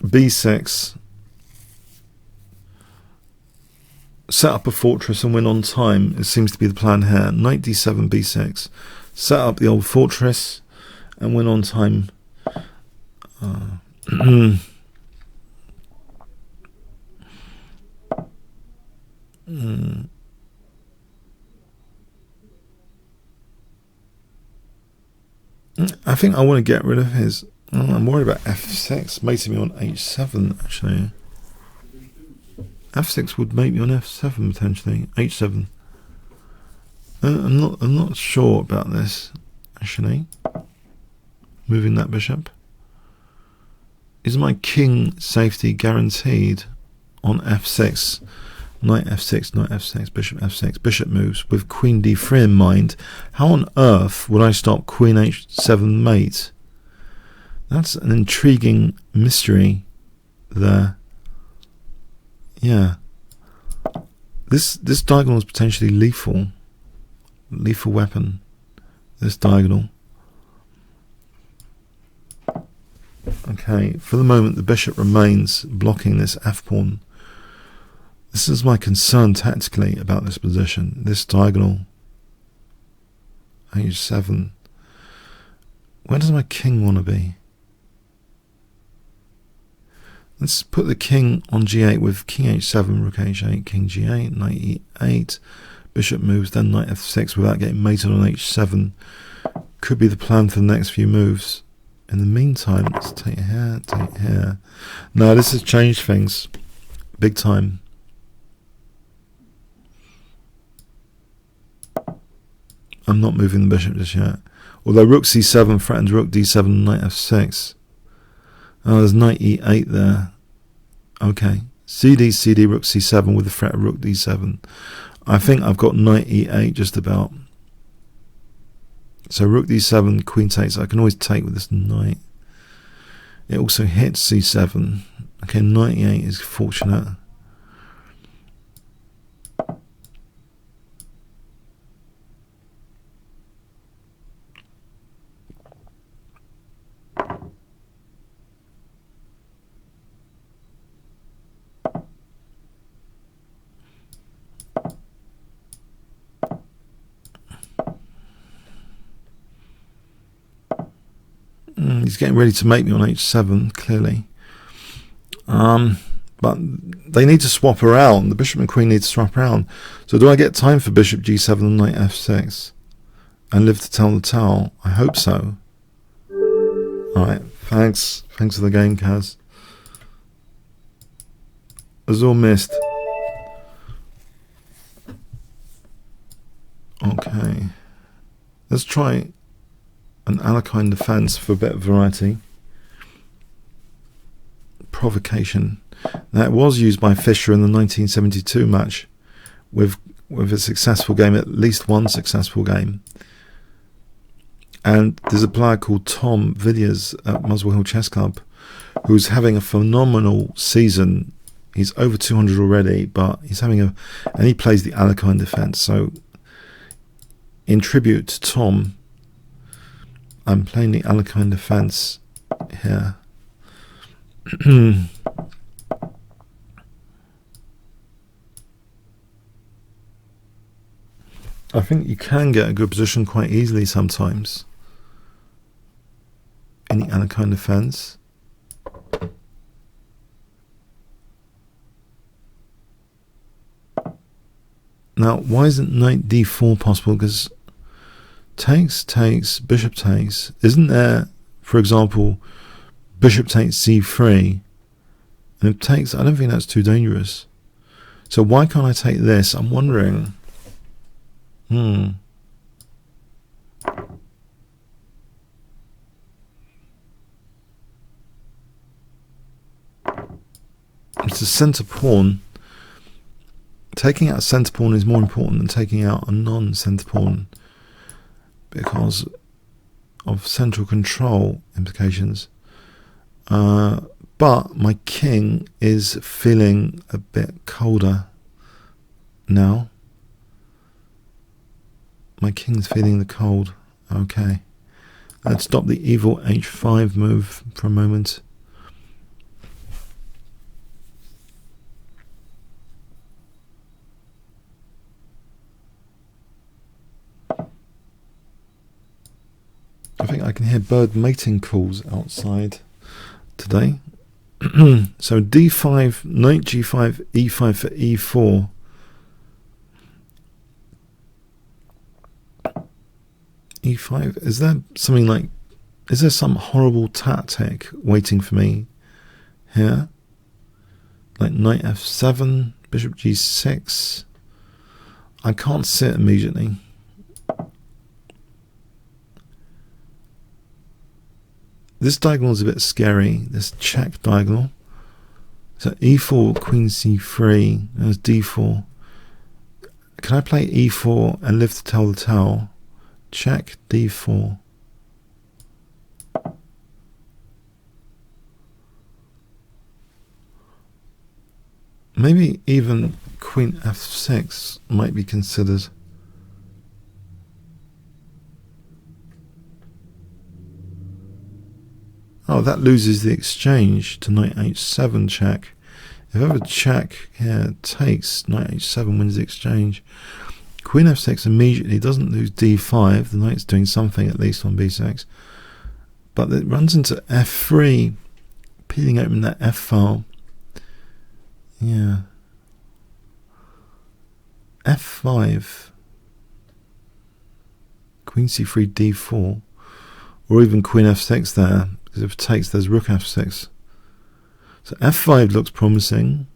b6, set up a fortress and win on time. It seems to be the plan here. Knight d7, b6, set up the old fortress and win on time. I think I want to get rid of his. I'm worried about f6 mating me on h7 actually. f6 would mate me on f7 potentially. h7. I'm not sure about this actually. Moving that bishop. Is my king safety guaranteed on f6? Knight f6, knight f6, bishop f6, bishop moves with queen d3 in mind. How on earth would I stop queen h7 mate? That's an intriguing mystery there. Yeah. This diagonal is potentially lethal. Lethal weapon. This diagonal. Okay, for the moment the bishop remains blocking this f-pawn. This is my concern tactically about this position. This diagonal. h7. Where does my king want to be? Let's put the king on g8 with king h7, rook h8, king g8, knight e8, bishop moves, then knight f6 without getting mated on h7. Could be the plan for the next few moves. In the meantime, let's take here, take here. No, this has changed things big time. I'm not moving the bishop just yet. Although rook c7 threatens rook d7, knight f6. Oh, there's knight e8 there. Okay. CD, CD, rook c7 with the threat of rook d7. I think I've got knight e8 just about. So rook d7, queen takes. I can always take with this knight. It also hits c7. Okay, knight e8 is fortunate. He's getting ready to make me on h7, clearly. But they need to swap around. The bishop and queen need to swap around. So do I get time for bishop g7 and knight f6? And live to tell the tale? I hope so. Alright, thanks. Thanks for the game, Kaz. Azul missed. Okay. Let's try an Alekhine defense for a bit of variety. Provocation. Now it was used by Fischer in the 1972 match with a successful game, at least one successful game. And there's a player called Tom Villiers at Muswell Hill Chess Club who's having a phenomenal season. He's over 200 already, but he's having and he plays the Alekhine defense. So, in tribute to Tom, I'm playing the Alekhine defense here. I think you can get a good position quite easily sometimes in the Alekhine defense. Now, why isn't knight d4 possible? Because takes, bishop takes. Isn't there, for example, bishop takes c3? And if takes, I don't think that's too dangerous. So why can't I take this? I'm wondering. It's a centre pawn. Taking out a centre pawn is more important than taking out a non-centre pawn because of central control implications. But my king is feeling a bit colder now. My king's feeling the cold. Okay. Let's stop the evil h5 move for a moment. I think I can hear bird mating calls outside today. So d5, knight g5, e5 for e4. e5, is there something like, is there some horrible tactic waiting for me here? Like knight f7, bishop g6. I can't see it immediately. This diagonal is a bit scary, this check diagonal. So e4, queen c3, there's d4. Can I play e4 and live to tell the tale? Check d4. Maybe even queen f6 might be considered. Oh, that loses the exchange to knight h7 check. If I have a check here, takes, knight h7 wins the exchange. Queen f6 immediately doesn't lose d5. The knight's doing something at least on b6. But it runs into f3, peeling open that f file. Yeah. f5. Queen c3, d4. Or even queen f6 there. Because if it takes, there's rook f6. So f5 looks promising.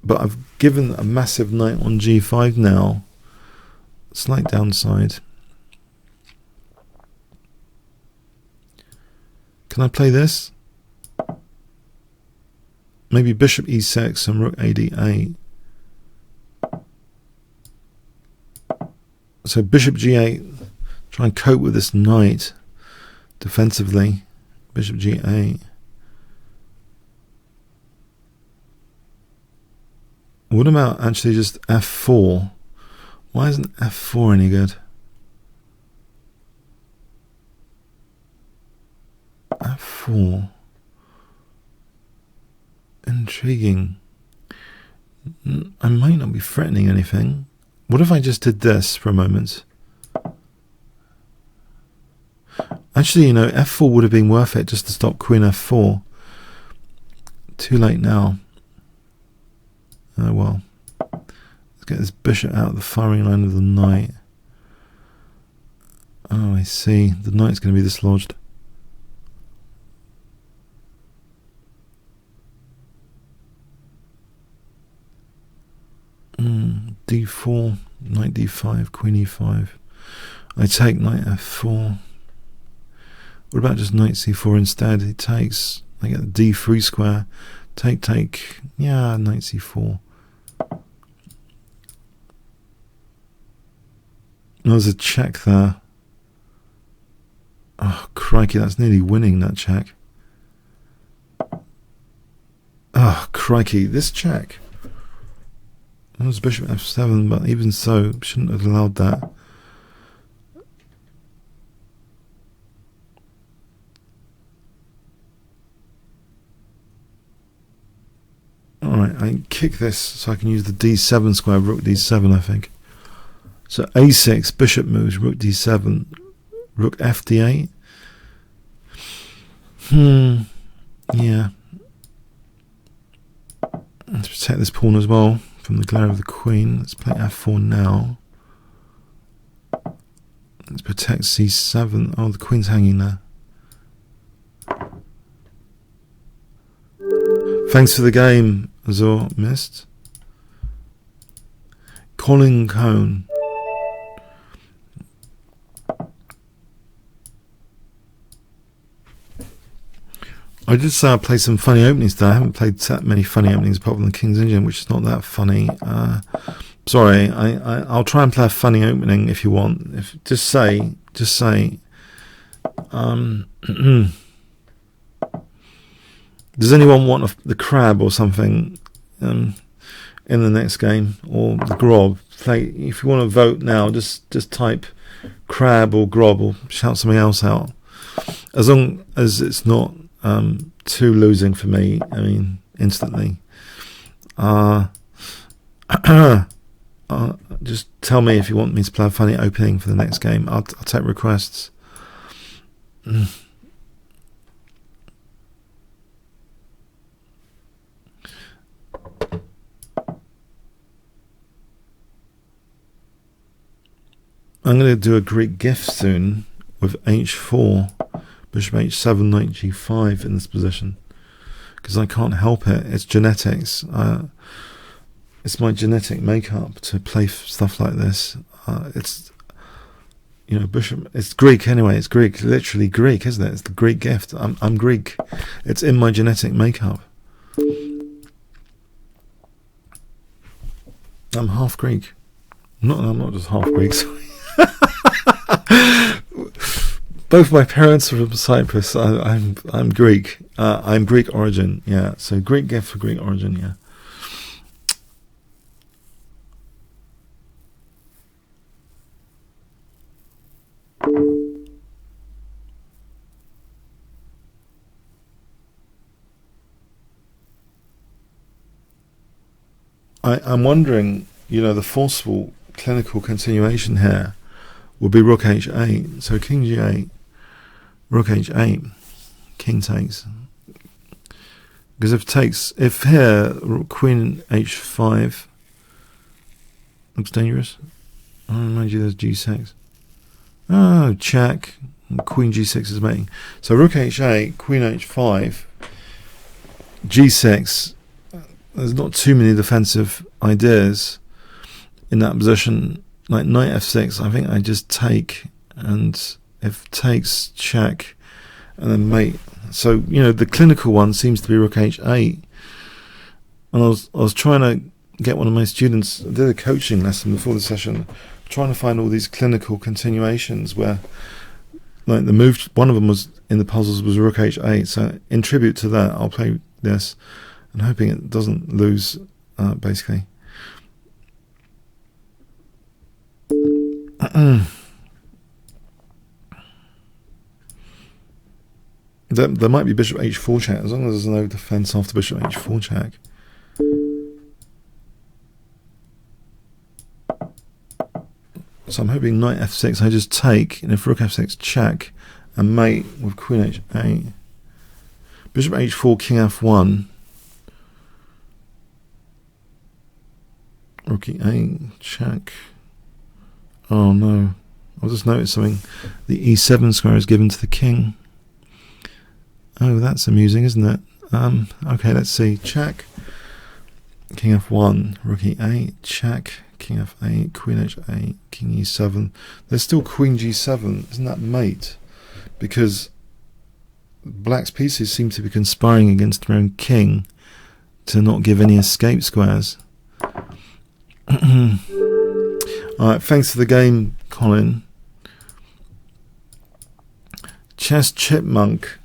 But I've given a massive knight on g5 now. Slight downside. Can I play this? Maybe bishop e6 and rook ad8. So bishop g8. Try and cope with this knight defensively. Bishop g8. What about actually just f4? Why isn't f4 any good? f4. Intriguing. I might not be threatening anything. What if I just did this for a moment? Actually, you know, f4 would have been worth it just to stop queen f4. Too late now. Oh well. Let's get this bishop out of the firing line of the knight. Oh, I see. The knight's going to be dislodged. D4, knight d5, queen e5. I take knight f4. What about just knight c4 instead? He takes. I get the d3 square. Take. Yeah, knight c4. There's a check there. Oh, crikey, that's nearly winning, that check. Oh, crikey, this check. That was bishop f7, but even so, shouldn't have allowed that. Alright, I kick this so I can use the d7 square, rook d7, I think. So a6, bishop moves, rook d7, rook f d8. Yeah. Let's protect this pawn as well from the glare of the queen. Let's play f4 now. Let's protect c7. Oh, the queen's hanging there. Thanks for the game, Azor. Missed. Colin Cone. I did say I'd play some funny openings today. I haven't played that many funny openings apart from the King's Engine, which is not that funny. Sorry, I'll try and play a funny opening if you want. Just say. Does anyone want the crab or something in the next game, or the grob? If you want to vote now, just type crab or grob, or shout something else out. As long as it's not too losing for me, I mean, instantly. Just tell me if you want me to play a funny opening for the next game. I'll take requests. I'm going to do a Greek gift soon with h4, bishop h7, knight g5 in this position, because I can't help it. It's genetics. It's my genetic makeup to play stuff like this. It's, you know, bishop. It's Greek anyway. It's Greek, literally Greek, isn't it? It's the Greek gift. I'm Greek. It's in my genetic makeup. I'm half Greek. I'm not just half Greek. Sorry. Both my parents are from Cyprus. I'm Greek. I'm Greek origin. Yeah. So Greek gift for Greek origin. Yeah. I'm wondering, you know, the forceful clinical continuation here will be rook h8. So king g8, rook h8, king takes. Because if here, queen h5 looks dangerous. Oh, mind you, there's g6. Oh, check. Queen g6 is mating. So rook h8, queen h5, g6. There's not too many defensive ideas in that position. Like knight f6, I think I just take, and if takes, check, and then mate. So, you know, the clinical one seems to be rook h8. And I was trying to get one of my students, I did a coaching lesson before the session, trying to find all these clinical continuations where, like, the move, one of them was in the puzzles was rook h8. So in tribute to that, I'll play this, and hoping it doesn't lose, basically. There might be bishop h4 check, as long as there's no defense after bishop h4 check. So I'm hoping knight f6, I just take, and if rook f6 check, and mate with queen h8. Bishop h4, king f1. Rook e8, check. Oh no, I just noticed something. The e7 square is given to the king. Oh, that's amusing, isn't it? Okay, let's see. Check. King f1, rook e8, check. King f8, queen h8, king e7. There's still queen g7. Isn't that mate? Because black's pieces seem to be conspiring against their own king to not give any escape squares. Alright, thanks for the game, Colin. Chess Chipmunk.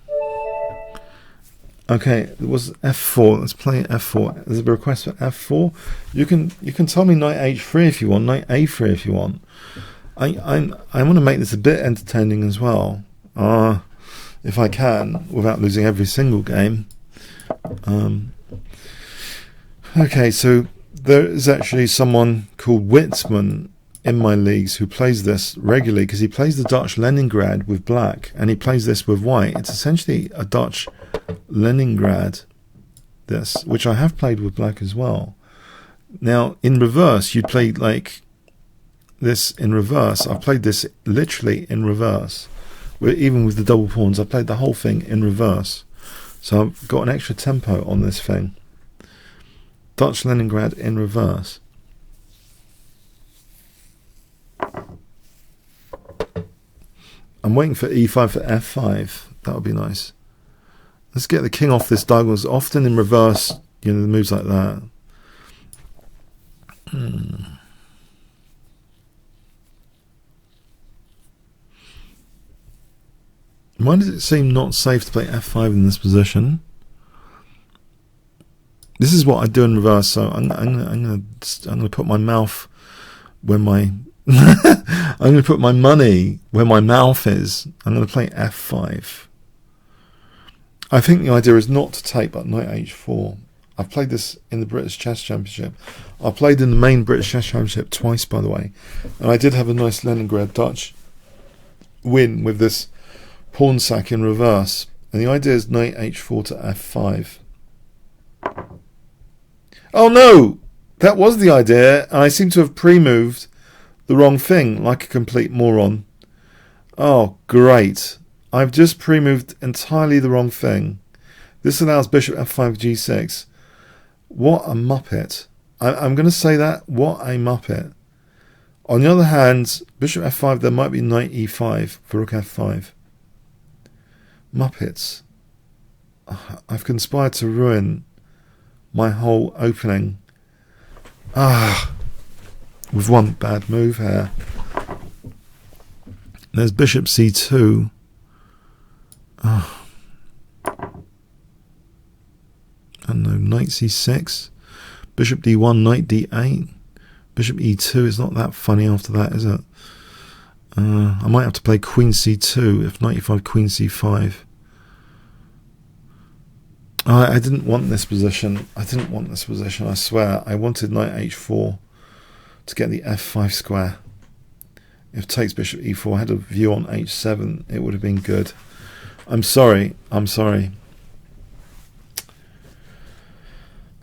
Okay, it was f4. Let's play f4. There's a request for f4. You can tell me knight h3 if you want, knight a3 if you want. I want to make this a bit entertaining as well. If I can, without losing every single game. Okay, so there is actually someone called Witzman in my leagues who plays this regularly, because he plays the Dutch Leningrad with black and he plays this with white. It's essentially a Dutch Leningrad, this, which I have played with black as well. Now in reverse, you'd play like this in reverse. I've played this literally in reverse, even with the double pawns. I played the whole thing in reverse, so I've got an extra tempo on this thing. Dutch Leningrad in reverse. I'm waiting for e5 for f5. That would be nice. Let's get the king off this diagonal. Often in reverse, you know, the moves like that. Why does it seem not safe to play f5 in this position? This is what I do in reverse. So I'm gonna put my mouth where my I'm going to put my money where my mouth is. I'm going to play f5. I think the idea is not to take but knight h4. I've played this in the British Chess Championship. I played in the main British Chess Championship twice, by the way. And I did have a nice Leningrad Dutch win with this pawn sack in reverse. And the idea is knight h4 to f5. Oh no! That was the idea, and I seem to have pre-moved the wrong thing, like a complete moron. Oh, great. I've just pre-moved entirely the wrong thing. This allows bishop f5 g6. What a muppet. I'm going to say that. What a muppet. On the other hand, bishop f5, there might be knight e5 for rook f5. Muppets. I've conspired to ruin my whole opening. With one bad move here. There's bishop c2. I don't know, knight c6. Bishop d1, knight d8. Bishop e2 is not that funny after that, is it? I might have to play queen c2 if knight e5, queen c5. I didn't want this position. I swear. I wanted knight h4 to get the f5 square. If takes bishop e4, I had a view on h7, it would have been good. I'm sorry.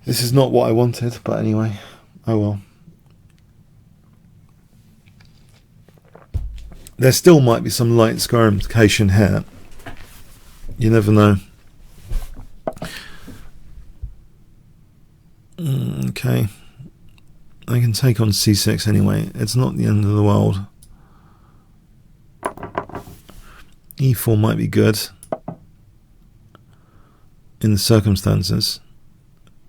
This is not what I wanted, but anyway, oh well. There still might be some light square implication here. You never know. Okay. I can take on c6 anyway. It's not the end of the world. e4 might be good in the circumstances.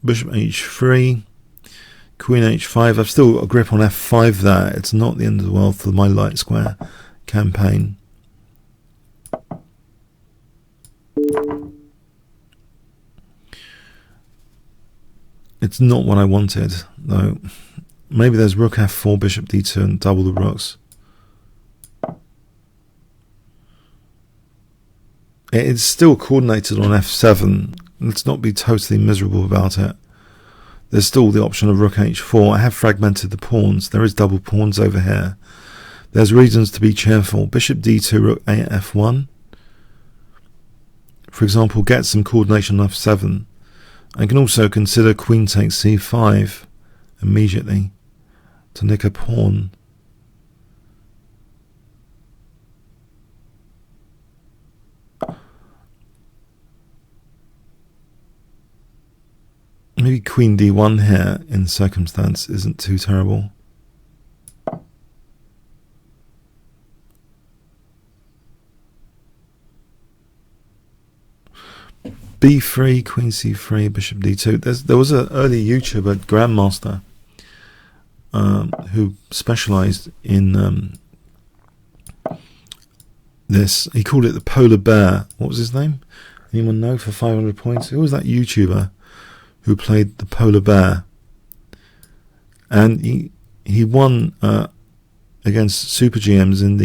Bishop h3, queen h5. I've still got a grip on f5 there. It's not the end of the world for my light square campaign. It's not what I wanted, though. Maybe there's rook f4, bishop d2, and double the rooks. It's still coordinated on f7. Let's not be totally miserable about it. There's still the option of rook h4. I have fragmented the pawns. There is double pawns over here. There's reasons to be cheerful. Bishop d2, rook a f1. For example, get some coordination on f7. I can also consider queen takes c5 immediately to nick a pawn. Maybe queen d1 here in circumstance isn't too terrible. b3, queen c3, bishop d2. There was an early YouTuber, Grandmaster, who specialized in this. He called it the polar bear. What was his name? Anyone know, for 500 points? Who was that YouTuber who played the polar bear? And he won against Super GMs in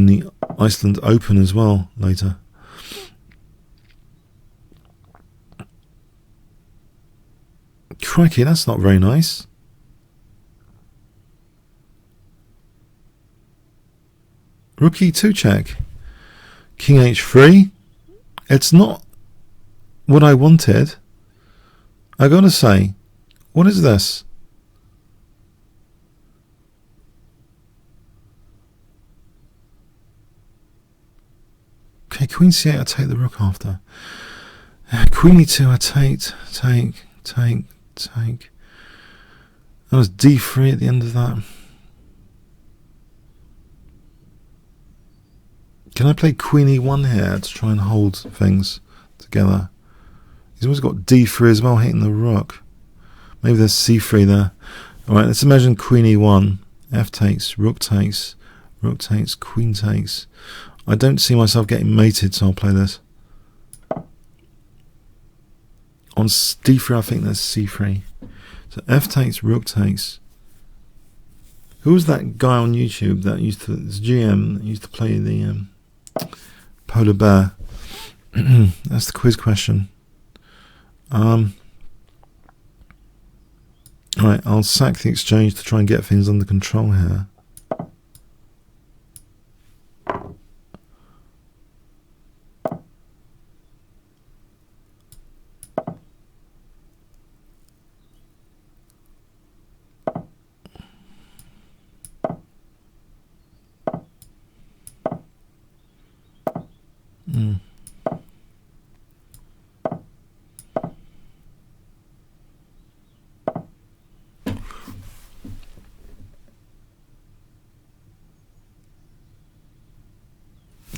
the Iceland Open as well later. Crikey, that's not very nice. Rook e2 check. King h3. It's not what I wanted. I gotta say, what is this? Okay, queen c8, I take the rook after. Queen e2, I take. That was d3 at the end of that. Can I play queen e1 here to try and hold things together? He's always got d3 as well, hitting the rook. Maybe there's c3 there. Alright, let's imagine queen e1. F takes, rook takes, queen takes. I don't see myself getting mated, so I'll play this. On d3, I think there's c3. So f takes, rook takes. Who was that guy on YouTube that used to, this GM that used to play the polar bear? That's the quiz question. Alright, I'll sack the exchange to try and get things under control here.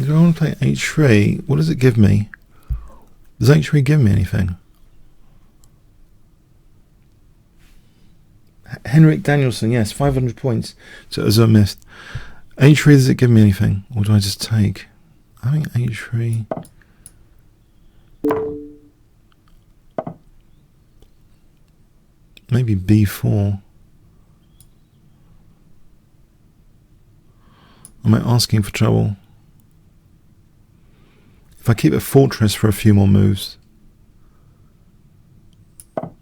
If I want to play h3, what does it give me? Does h3 give me anything? Henrik Danielson, yes, 500 points. So as I missed. h3, does it give me anything? Or do I just take? I think h3. Maybe b4. Am I asking for trouble? If I keep a fortress for a few more moves,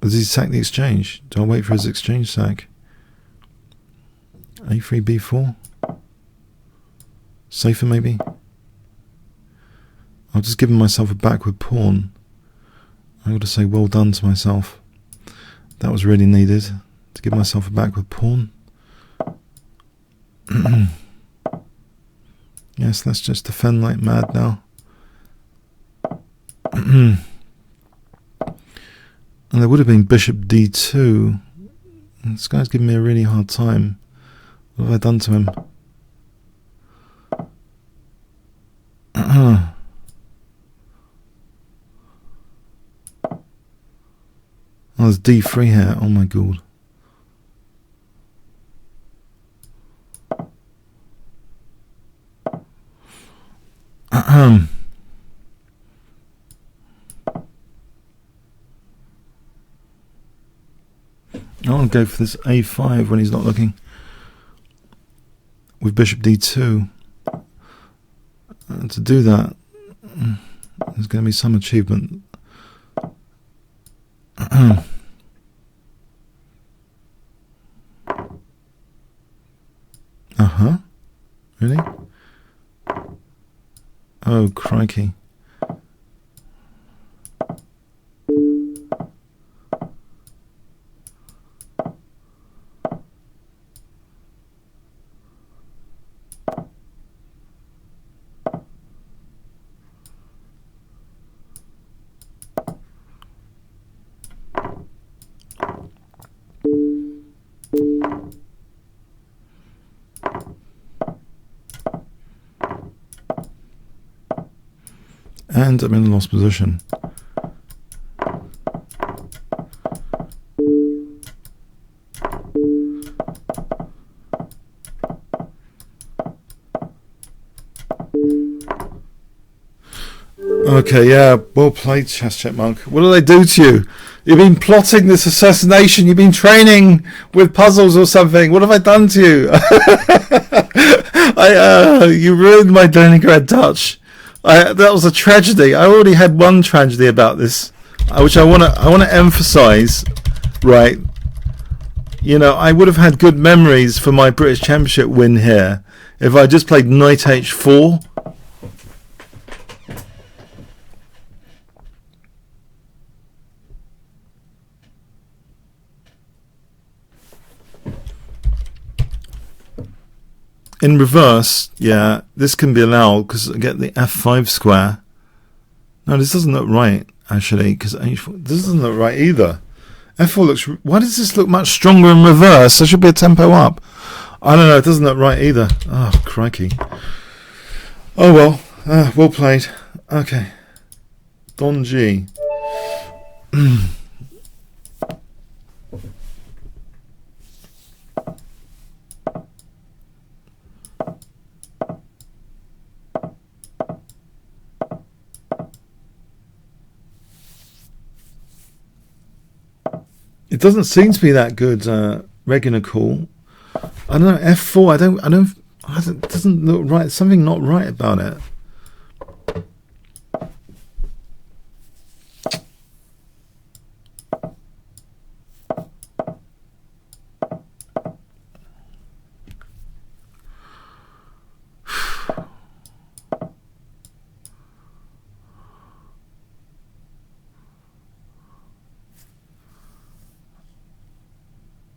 does he sack the exchange? Do I wait for his exchange sack? a3, b4? Safer maybe? I'll just give myself a backward pawn. I got to say well done to myself. That was really needed, to give myself a backward pawn. Yes, let's just defend like mad now. And there would have been bishop d2. This guy's giving me a really hard time. What have I done to him? Oh, there's d3 here. Oh my god. I want to go for this a5 when he's not looking. With bishop d2. To do that, there's going to be some achievement. Really? Oh, crikey. And I'm in a lost position. Okay, yeah, well played, Chess Chipmunk. What did I do to you? You've been plotting this assassination. You've been training with puzzles or something. What have I done to you? You ruined my Alekhine and Dutch. That was a tragedy. I already had one tragedy about this, which I want to emphasise. Right, you know, I would have had good memories for my British Championship win here if I just played Knight H4. In reverse, yeah, this can be allowed because I get the F5 square. No, this doesn't look right, actually, because H4, this doesn't look right either. F4 looks... Why does this look much stronger in reverse? There should be a tempo up. I don't know, it doesn't look right either. Oh, crikey. Oh, well. Well played. Okay. Don G. It doesn't seem to be that good, regular call. I don't know, F4, it doesn't look right. There's something not right about it.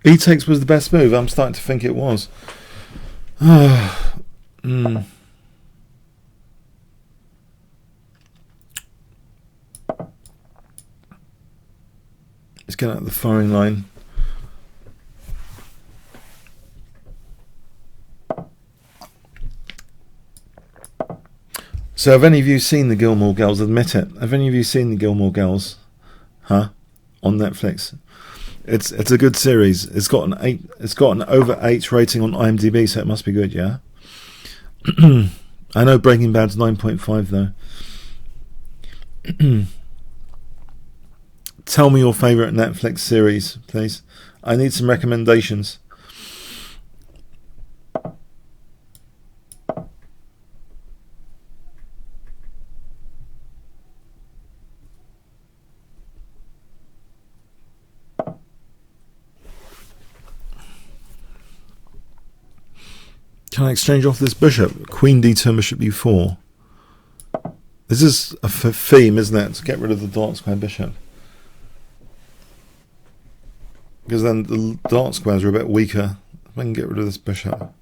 E-takes was the best move. I'm starting to think it was. Let's get out of the firing line. So have any of you seen the Gilmore Girls? Admit it. Have any of you seen the Gilmore Girls? Huh? On Netflix. It's a good series. It's got an 8. It's got an over 8 rating on IMDb, so it must be good. Yeah. I know Breaking Bad's 9.5 though. Tell me your favourite Netflix series, please. I need some recommendations. Can I exchange off this bishop? Queen d2, bishop e4. This is a theme, isn't it? To get rid of the dark square bishop. Because then the dark squares are a bit weaker. If I can get rid of this bishop.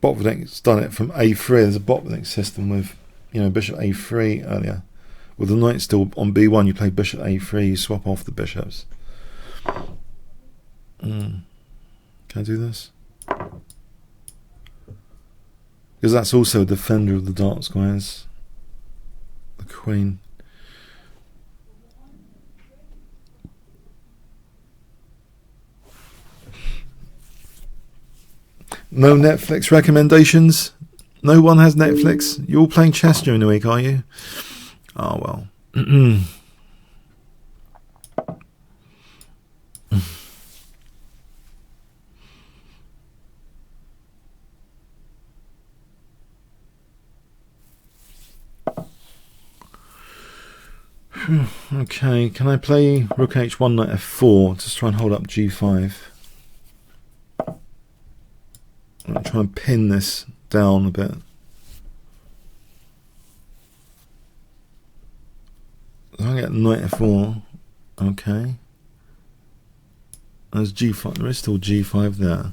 Botvinnik's done it from a3. There's a Botvinnik system with, you know, bishop a3 earlier. With the knight still on b1, you play bishop a3, you swap off the bishops. Can I do this? Because that's also a defender of the dark squares. The queen. No Netflix recommendations? No one has Netflix? You're all playing chess during the week, are you? Oh, well. Okay, can I play rook h1, knight f4? Just try and hold up g5. I'm going to try and pin this down a bit. I get knight f4. Okay. There's g5. There is still g5 there.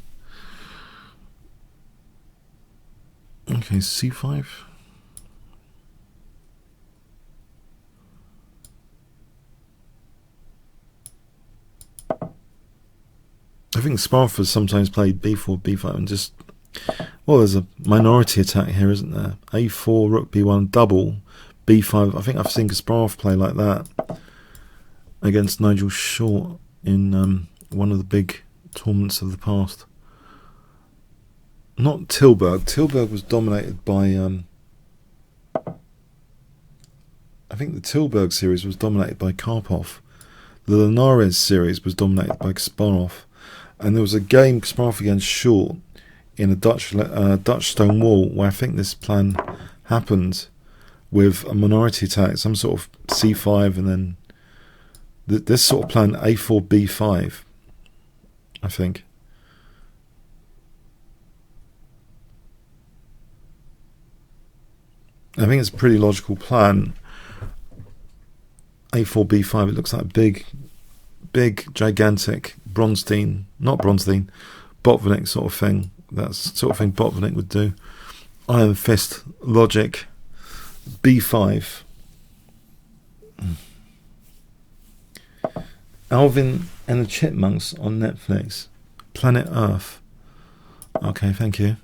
Okay, c5. I think Sparf has sometimes played b4, b5 and just... Well, there's a minority attack here, isn't there? a4, rook b1, double, b5. I think I've seen Kasparov play like that against Nigel Short in one of the big tournaments of the past. Not Tilburg. Tilburg was dominated by think the Tilburg series was dominated by Karpov. The Linares series was dominated by Kasparov. And there was a game Kasparov against Short in a Dutch stone wall where I think this plan happened with a minority attack, some sort of c5, and then this sort of plan a4 b5, I think. I think it's a pretty logical plan. a4 b5, it looks like a big gigantic Bronstein, not Bronstein, Botvinnik sort of thing. That's the sort of thing Botvinnik would do. Iron fist logic. b5. Alvin and the Chipmunks on Netflix. Planet Earth. Okay, thank you.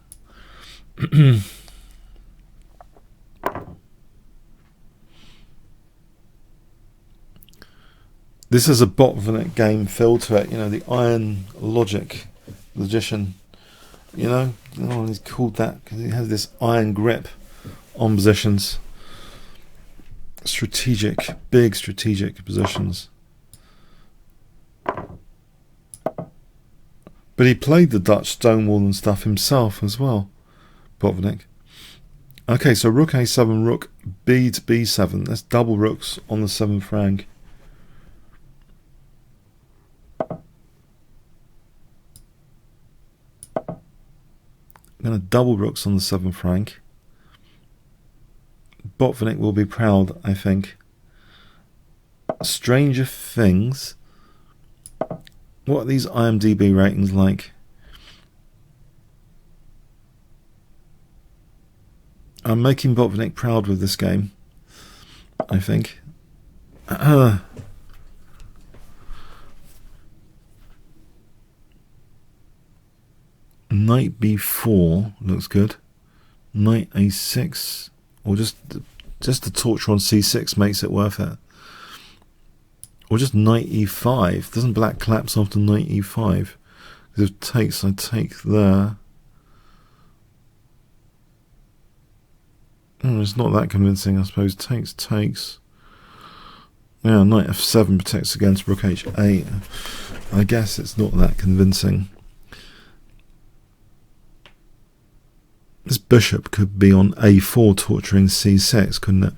This is a Botvinnik game feel to it, you know, the iron logic logician, you know, he's called that because he has this iron grip on positions. Big strategic positions. But he played the Dutch stonewall and stuff himself as well, Botvinnik. Okay, so rook a7, rook b to b7. That's double rooks on the 7th rank. I'm going to double rooks on the 7th rank. Botvinnik will be proud, I think. Stranger Things. What are these IMDb ratings like? I'm making Botvinnik proud with this game, I think. Knight b4 looks good. Knight a6, or just the torture on c6 makes it worth it. Or just knight e5. Doesn't black collapse after knight e5? Because if it takes, I take there. It's not that convincing, I suppose. Takes. Yeah, knight f7 protects against rook h8. I guess it's not that convincing. This bishop could be on a4 torturing c6, couldn't it?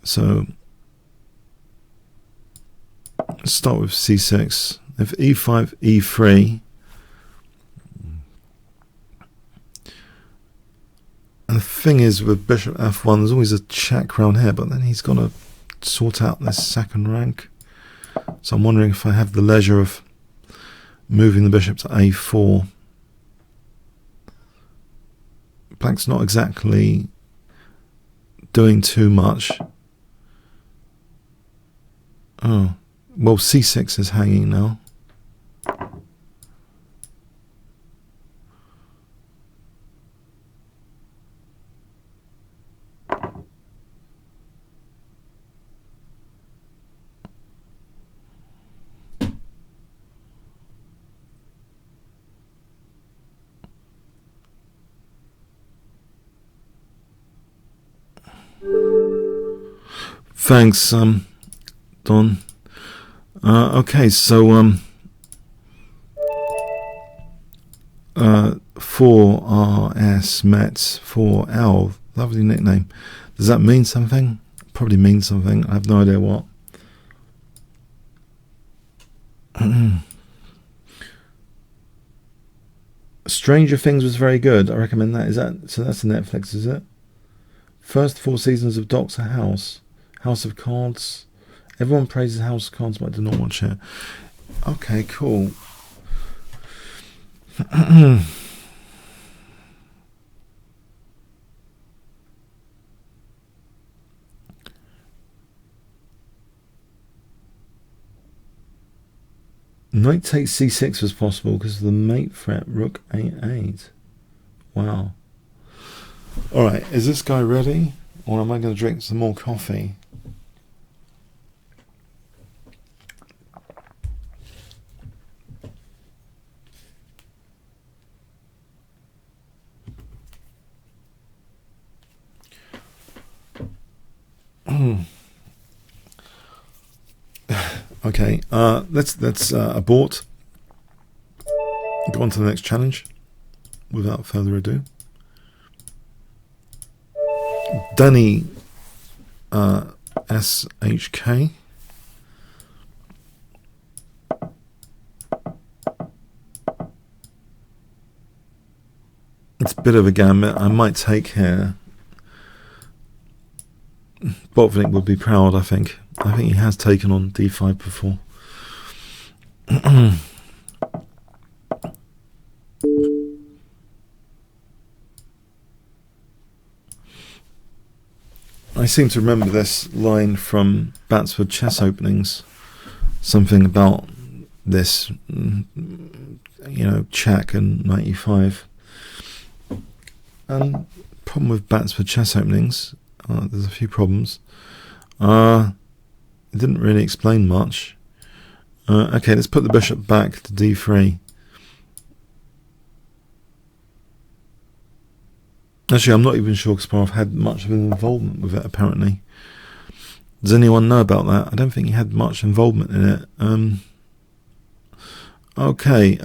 So let's start with c6. If e5, e3, and the thing is with bishop f1, there's always a check round here, but then he's got to sort out this 2nd rank. So I'm wondering if I have the leisure of moving the bishop to a4. Black's not exactly doing too much. Oh, well, c6 is hanging now. Thanks, Don. Okay, so 4RS Mets 4L, lovely nickname. Does that mean something? Probably means something. I have no idea what. Stranger Things was very good. I recommend that. So that's a Netflix, is it? First 4 seasons of Doctor House. House of Cards. Everyone praises House of Cards, but I do not watch it. Okay, cool. Knight takes c6 was possible because of the mate threat, rook a8. Wow. Alright, is this guy ready? Or am I going to drink some more coffee? Okay, let's abort. Go on to the next challenge without further ado. Danny SHK. It's a bit of a gambit. I might take here. Botvinnik would be proud, I think. I think he has taken on d5 before. I seem to remember this line from Batsford chess openings. Something about this, check and knight e5. Problem with Batsford chess openings, there's a few problems. It didn't really explain much. Okay, let's put the bishop back to d3. Actually, I'm not even sure Kasparov had much of an involvement with it, apparently. Does anyone know about that? I don't think he had much involvement in it. Okay,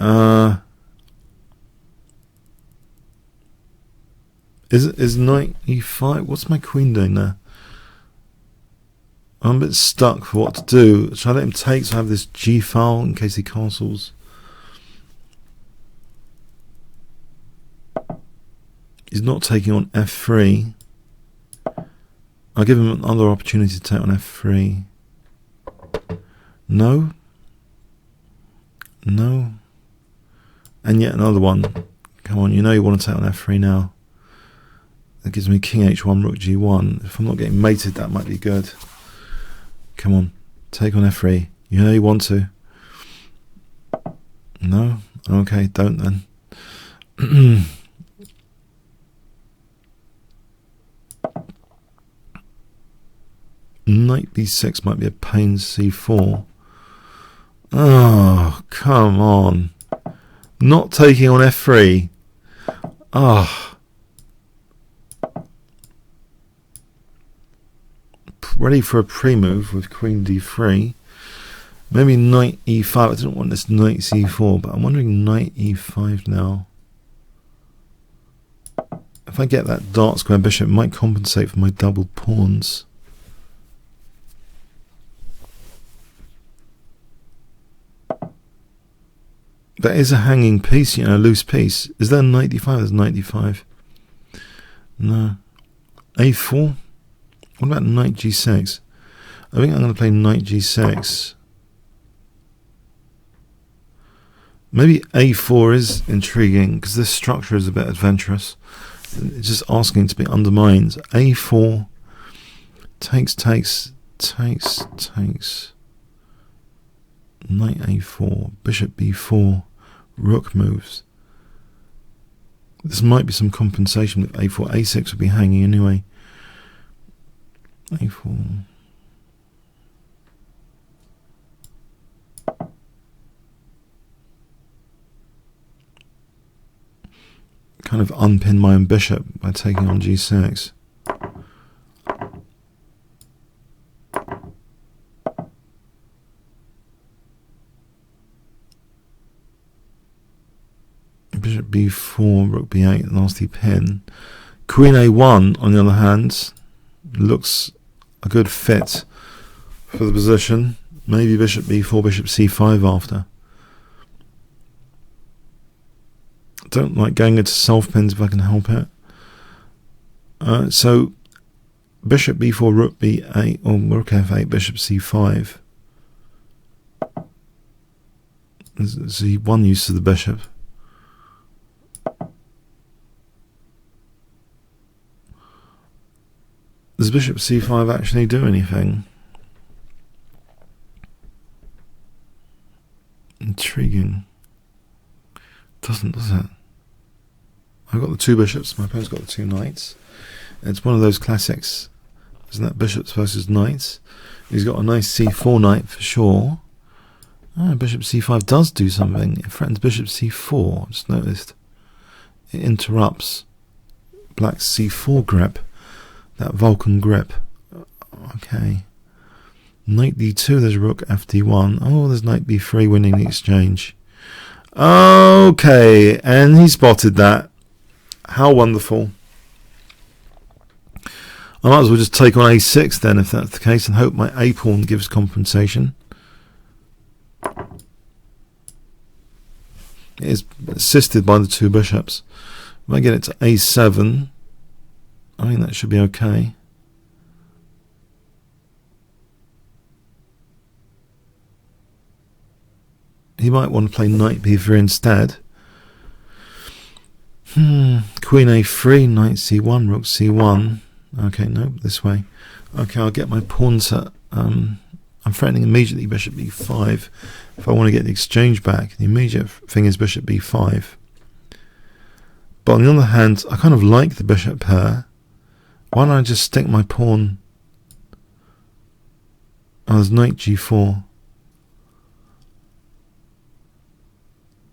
Is knight e5? What's my queen doing there? I'm a bit stuck for what to do. Should I let him take so I have this g file in case he castles? He's not taking on f3. I'll give him another opportunity to take on f3. No. No. And yet another one. Come on, you know you want to take on f3 now. That gives me king h1, rook g1. If I'm not getting mated, that might be good. Come on, take on f3. You know you want to. No? Okay, don't then. Knight b6 might be a pain. c4. Oh, come on. Not taking on f3. Ah. Ready for a pre-move with queen d3. Maybe knight e5. I don't want this knight c4, but I'm wondering knight e5 now. If I get that dark square bishop, it might compensate for my double pawns. That is a hanging piece, you know, a loose piece. Is there knight d5? There's knight d5. No. a4? What about knight g6? I think I'm going to play knight g6. Maybe a4 is intriguing because this structure is a bit adventurous. It's just asking to be undermined. a4 takes. Knight a4, bishop b4, rook moves. This might be some compensation with a4. a6 would be hanging anyway. a4. Kind of unpin my own bishop by taking on g6. Bishop b4, rook b8, nasty pin. Queen a1, on the other hand, looks a good fit for the position. Maybe bishop b4, bishop c5 after. Don't like going into self pins if I can help it. So bishop b4, rook b8, or rook f8, bishop c5. There's one use to the bishop. Does bishop c5 actually do anything? Intriguing. Doesn't, does it? I've got the two bishops, my opponent's got the two knights. It's one of those classics, isn't that, bishops versus knights? He's got a nice c4 knight for sure. Oh, bishop c5 does do something. It threatens bishop c4, I just noticed. It interrupts black's c4 grip. That Vulcan grip. Okay. Knight d2, there's rook fd1. Oh, there's knight b3 winning the exchange. Okay, and he spotted that. How wonderful. I might as well just take on a6 then, if that's the case, and hope my a pawn gives compensation. It is assisted by the two bishops. If I get it to a7, I think that should be okay. He might want to play knight b3 instead. Queen a3, knight c1, rook c1. Okay, no, this way. Okay, I'll get my pawn set. I'm threatening immediately bishop b5. If I want to get the exchange back, the immediate thing is bishop b5. But on the other hand, I kind of like the bishop pair. Why don't I just stick my pawn? Oh, there's knight g4.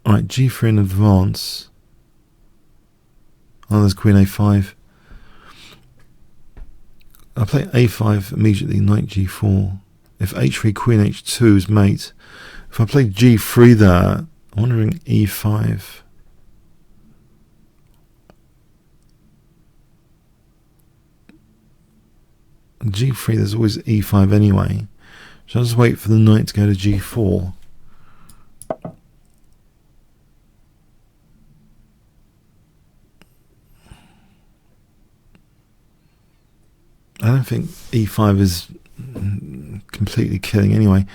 Alright, g3 in advance. Oh, there's queen a5. I'll play a5 immediately, knight g4. If h3, queen h2 is mate. If I play g3 there, I'm wondering e5. G3, there's always e5 anyway. So I'll just wait for the knight to go to g4. I don't think e5 is completely killing anyway.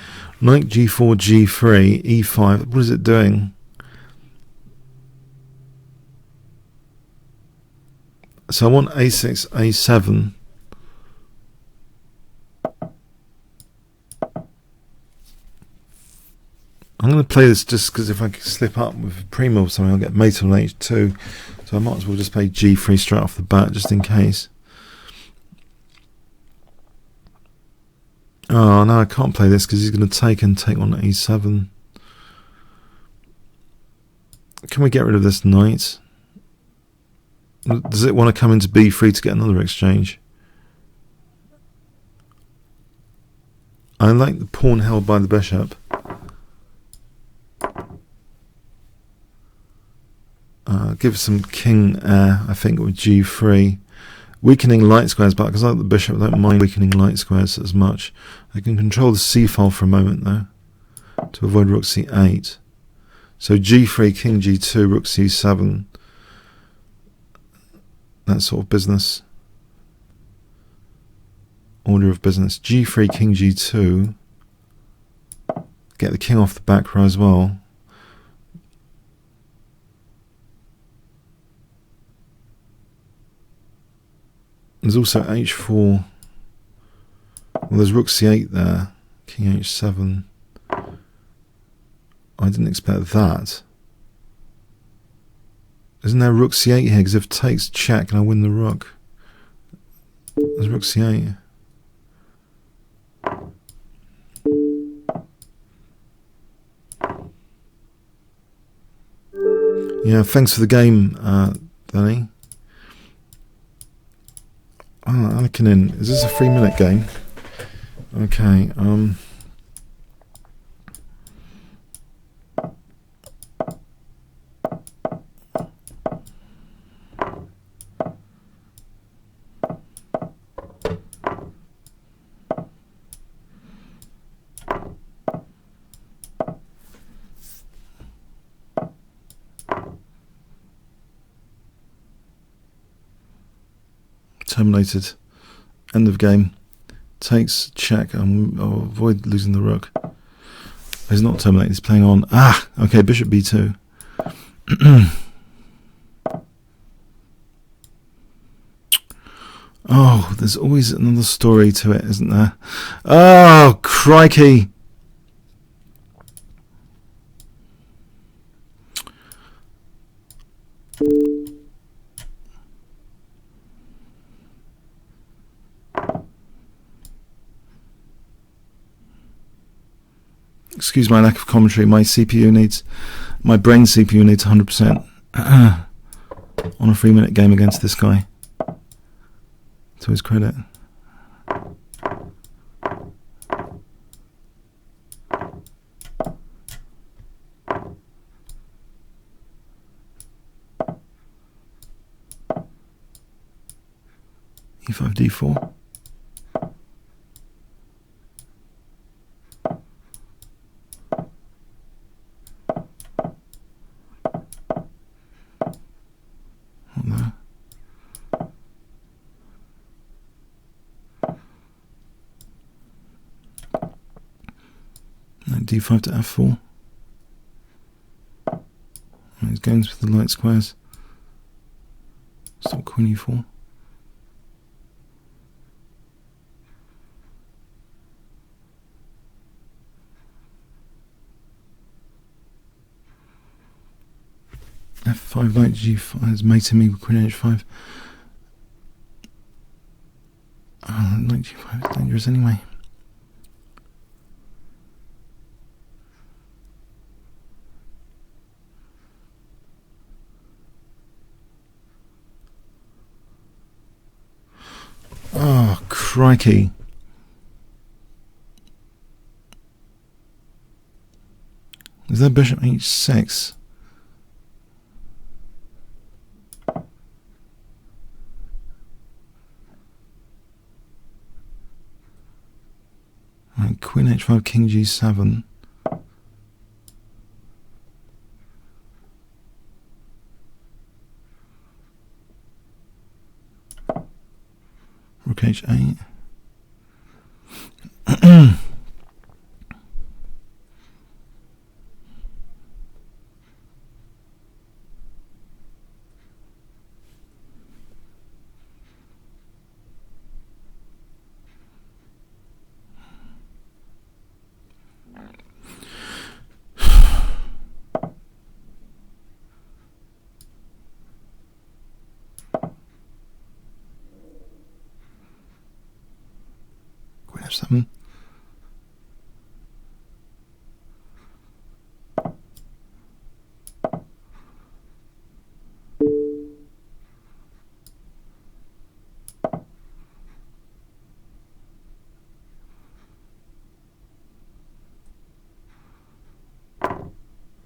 Knight g4, g3, e5. What is it doing? So I want a6, a7. I'm going to play this just because if I slip up with primo or something, I'll get mate on h2. So I might as well just play g3 straight off the bat just in case. Oh, no, I can't play this because he's going to take on e7. Can we get rid of this knight? Does it want to come into b3 to get another exchange? I like the pawn held by the bishop. Give some king air, I think, with g3. Weakening light squares, but because I like the bishop, I don't mind weakening light squares as much. I can control the c file for a moment, though, to avoid rook c8. So g3, king g2, rook c7. That sort of business. Order of business. g3, king g2. Get the king off the back row as well. There's also h4. Well, there's rook c8 there. King h7. I didn't expect that. Isn't there rook c8 here? Because if takes check and I win the rook. There's rook c8. Yeah, thanks for the game, Danny. Oh, Alekhine, is this a 3-minute game? Okay, terminated. End of game. Takes check and I'll avoid losing the rook. He's not terminated, he's playing on. Ah, okay, bishop b2. Oh, there's always another story to it, isn't there? Oh, crikey. Excuse my lack of commentary. My CPU needs, my brain CPU needs 100% on a 3-minute game against this guy. To his credit. e5, d4. What there? D5 to f4. He's going with the light squares. Stop queen e4. f5 knight g5 is mating me with queen h5. Oh, knight g5 is dangerous anyway. Oh, crikey. Is there bishop h6? Right, queen h5, king g7. Rook h8. Queen f7.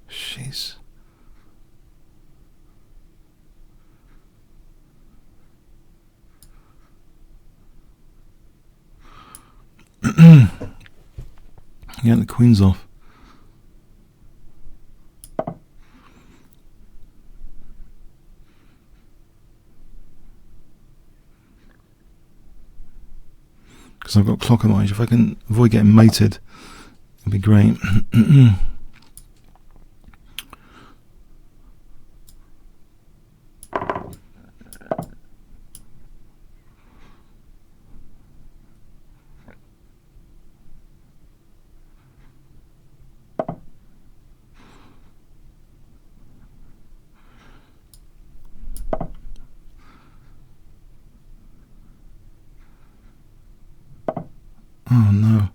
Jeez. Get the queens off. Because I've got clock on my edge. If I can avoid getting mated, it'd be great. Oh no.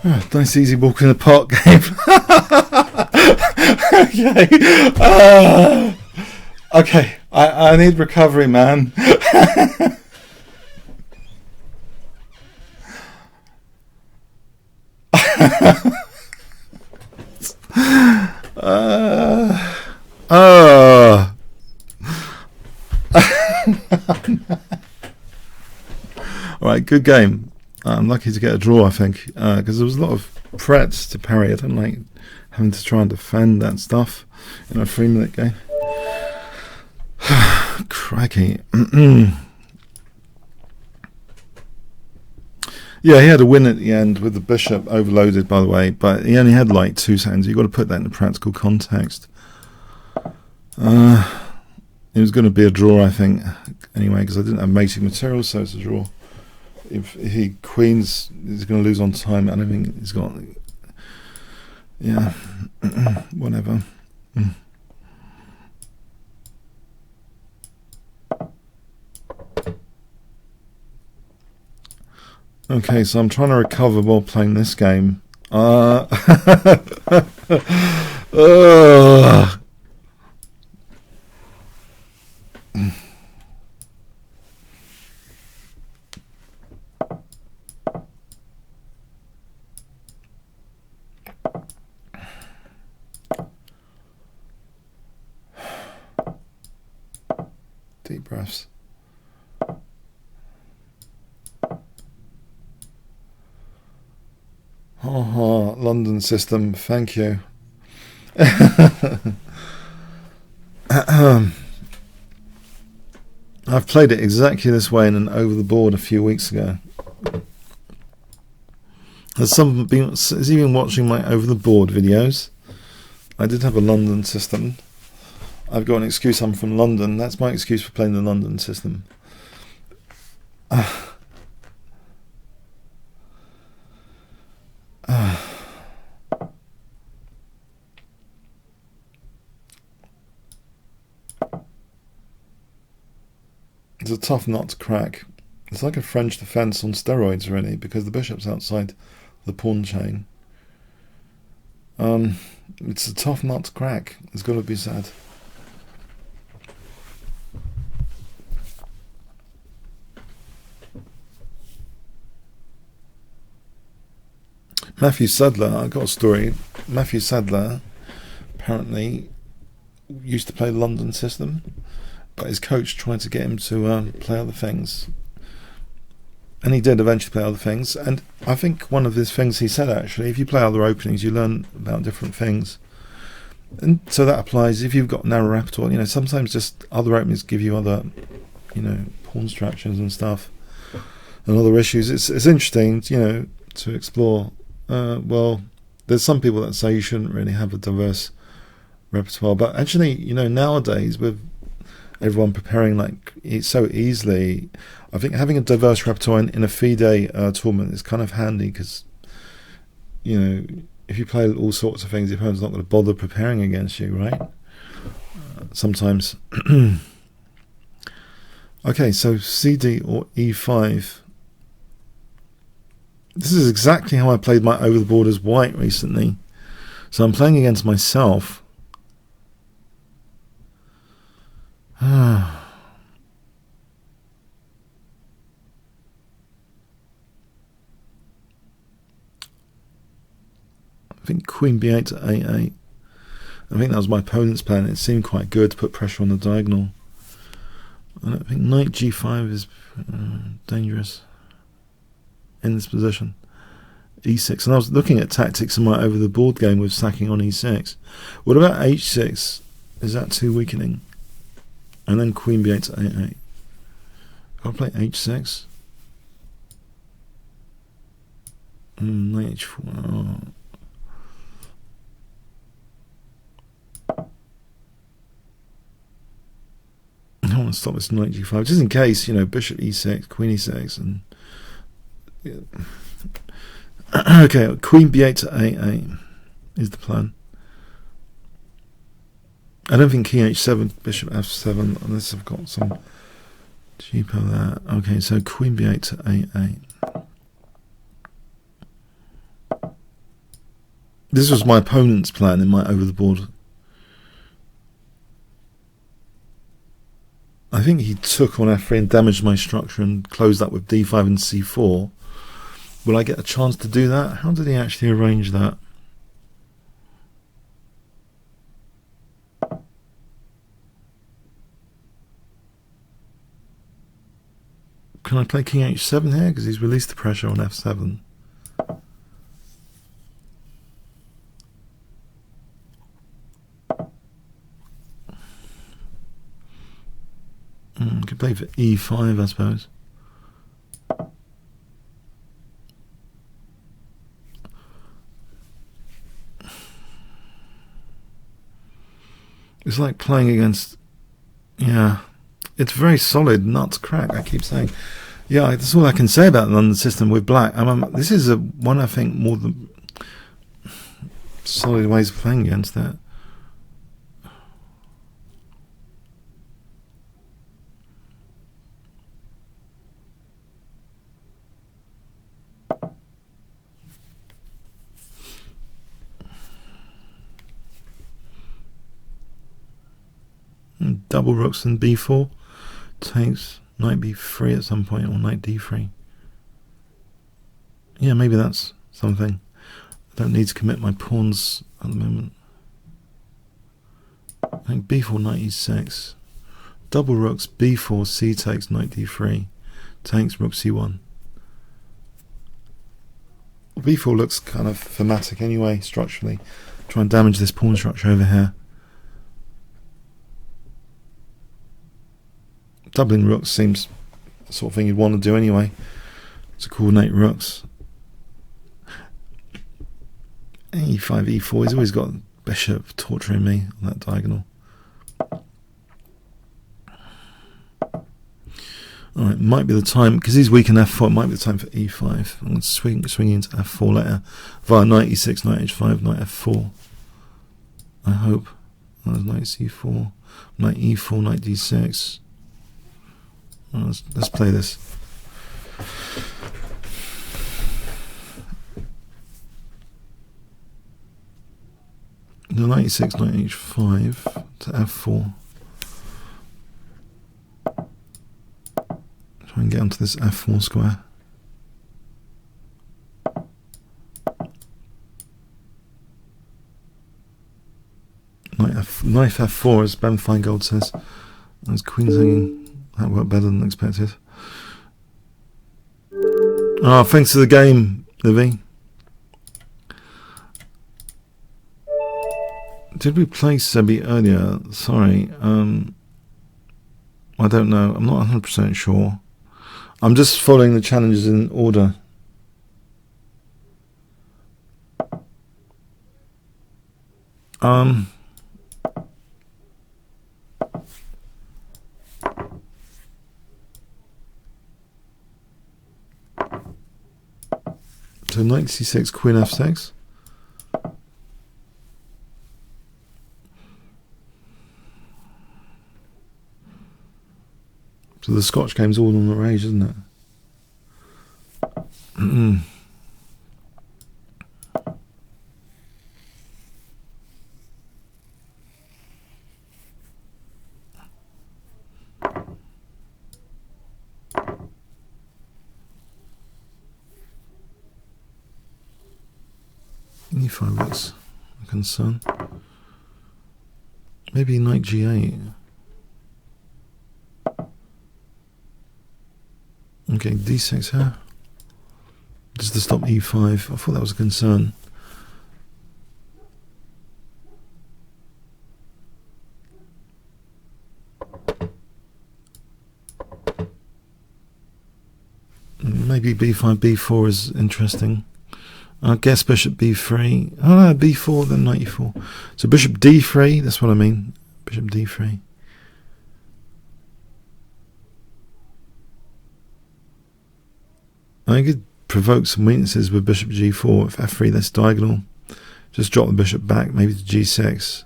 Oh, nice easy walk in the park game. Okay. Okay. I need recovery, man. Alright, good game. I'm lucky to get a draw, I think, because there was a lot of threats to parry. I don't like having to try and defend that stuff in a 3-minute game. Crikey. Yeah, he had a win at the end with the bishop overloaded, by the way, but he only had like 2 seconds. You've got to put that into practical context. It was going to be a draw, I think, anyway, because I didn't have mating material, so it's a draw. If he queens, he's going to lose on time. I don't think he's got... Yeah, whatever. Okay, so I'm trying to recover while playing this game. Deep breaths. Oh, London system, thank you. I've played it exactly this way in an over the board a few weeks ago. Has he been watching my over the board videos? I did have a London system. I've got an excuse, I'm from London. That's my excuse for playing the London system. It's a tough nut to crack. It's like a French defence on steroids, really, because the bishop's outside the pawn chain. It's a tough nut to crack. It's got to be said. Matthew Sadler, I got a story. Matthew Sadler apparently used to play the London system, but his coach tried to get him to play other things, and he did eventually play other things. And I think one of his things he said, actually, if you play other openings, you learn about different things. And so that applies if you've got narrow repertoire. You know, sometimes just other openings give you other, you know, pawn distractions and stuff, and other issues. It's interesting, you know, to explore. Well, there's some people that say you shouldn't really have a diverse repertoire, but actually, you know, nowadays with everyone preparing like so easily, I think having a diverse repertoire in a FIDE tournament is kind of handy, because, you know, if you play all sorts of things, your opponent's not going to bother preparing against you, right? Sometimes. Okay, so CD or E5. This is exactly how I played my over the board as white recently. So I'm playing against myself. I think Queen B8 to A8. I think that was my opponent's plan. It seemed quite good to put pressure on the diagonal. I don't think Knight G5 is dangerous in this position. E6, and I was looking at tactics in my over the board game with sacking on E6. What about H6? Is that too weakening? And then Queen B8 to A8. I'll play H6. Knight H4. I want to stop this Knight G5 just in case, you know, Bishop E6, Queen E6, and yeah. Okay, Queen B8 to A8 is the plan. I don't think King H7, Bishop F7, unless I've got some cheaper there. Okay, so Queen B8 to A8. This was my opponent's plan in my over the board. I think he took on F3 and damaged my structure and closed that with D5 and C4. Will I get a chance to do that? How did he actually arrange that? Can I play King H7 here? Because he's released the pressure on F7. Could play for E5, I suppose. It's like playing against, yeah, it's very solid, nuts crack, I keep saying. Yeah, that's all I can say about the London system with black. This is one, I think, more than solid ways of playing against that. Double rooks and b4 takes knight b3 at some point, or knight d3. Yeah, maybe that's something. I don't need to commit my pawns at the moment. I think b4 knight e6. Double rooks, b4, c takes, knight d3. Takes, rook c1. b4 looks kind of thematic anyway, structurally. Try and damage this pawn structure over here. Doubling rooks seems the sort of thing you'd want to do anyway, to coordinate rooks. e5, e4, he's always got bishop torturing me on that diagonal. Alright, might be the time, because he's weak in f4, it might be the time for e5. I'm going to swing into f4 later, via knight e6, knight h5, knight f4. I hope. There's knight c4, knight e4, knight d6. Let's play this. The knight e6, knight h5 to f4. Try and get onto this f4 square. Knight f4, as Ben Feingold says. As queen's hanging. That worked better than expected. Ah, thanks to the game, Livy. Did we play Sebi earlier? Sorry. I don't know. I'm not 100% sure. I'm just following the challenges in order. So knight c6, queen f6. So the Scotch game's all on the rage, isn't it? e5 looks a concern. Maybe knight g8. Okay, d6 here. Just to stop e5. I thought that was a concern. Maybe b5, b4 is interesting. I guess bishop b3. Oh no, b4, then knight e4. So bishop d3, that's what I mean. Bishop d3. I could provoke some weaknesses with bishop g4. If f3, that's diagonal. Just drop the bishop back, maybe to g6.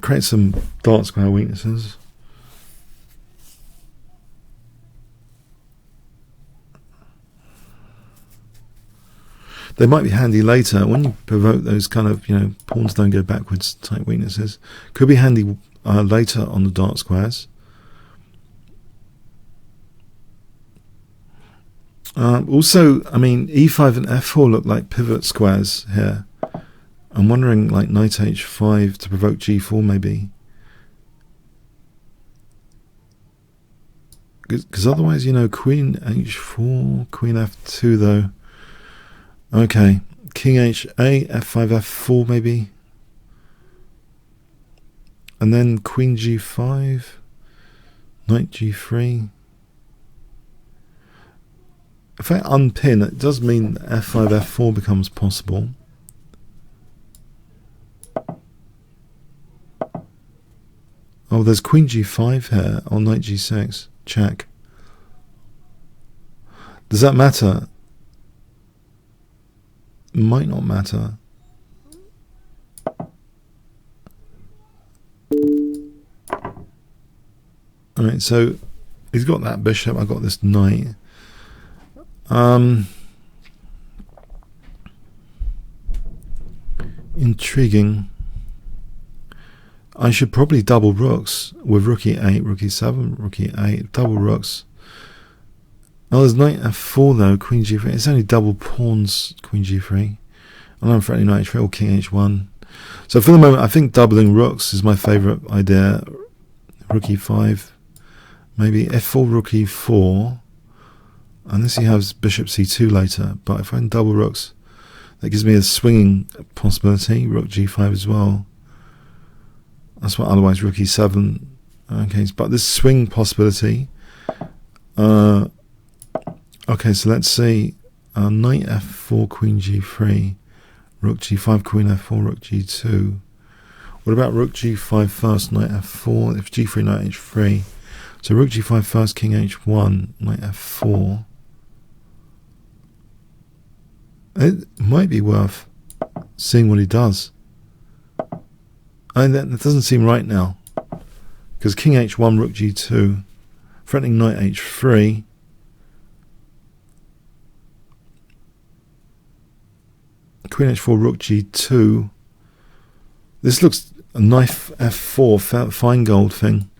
Create some dark square weaknesses. They might be handy later when you provoke those kind of, pawns don't go backwards type weaknesses. Could be handy later on the dark squares. Also, I mean, e5 and f4 look like pivot squares here. I'm wondering, like, knight h5 to provoke g4 maybe. Because otherwise, queen h4, queen f2 though. Okay, king h8, f5, f4 maybe. And then queen g5, knight g3. if I unpin, it does mean f5, f4 becomes possible. Oh, there's queen g5 here, or knight g6. Check. Does that matter? Might not matter. Alright, so he's got that bishop, I've got this knight. Intriguing. I should probably double rooks with rook e8, rook e7, rook e8, double rooks. Oh, there's knight f4 though, queen g3. It's only double pawns, queen g3. And I'm threatening knight h3 or king h1. So for the moment, I think doubling rooks is my favourite idea. Rook e5, maybe f4, rook e4. Unless he has bishop c2 later. But if I can double rooks, that gives me a swinging possibility. Rook g5 as well. That's what otherwise rook e7. Okay, but this swing possibility. Okay, so let's see. Knight f4, queen g3, rook g5, queen f4, rook g2. What about rook g5 first, knight f4, if g3, knight h3. So rook g5 first, king h1, knight f4. It might be worth seeing what he does. That doesn't seem right now. Because king h1, rook g2, threatening knight h3. Queen h4, rook g2. This looks a knife f4, fine gold thing.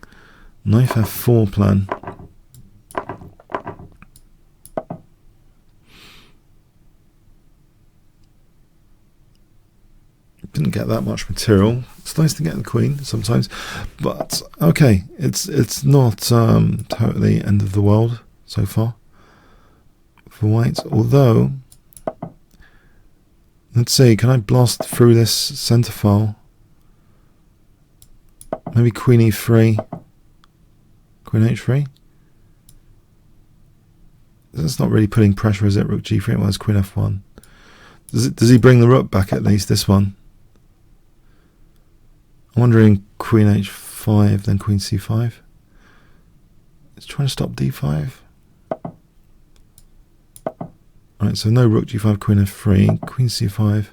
Knife f4 plan. Didn't get that much material. It's nice to get the queen sometimes, but okay, it's not totally end of the world so far for white. Although, let's see, can I blast through this center file? Maybe queen e3, queen h3. That's not really putting pressure, is it? Rook g3. Well, it's queen f1. Does he bring the rook back at least? This one. I'm wondering queen h5, then queen c5. It's trying to stop d5. Alright, so no rook g5, queen f3, queen c5,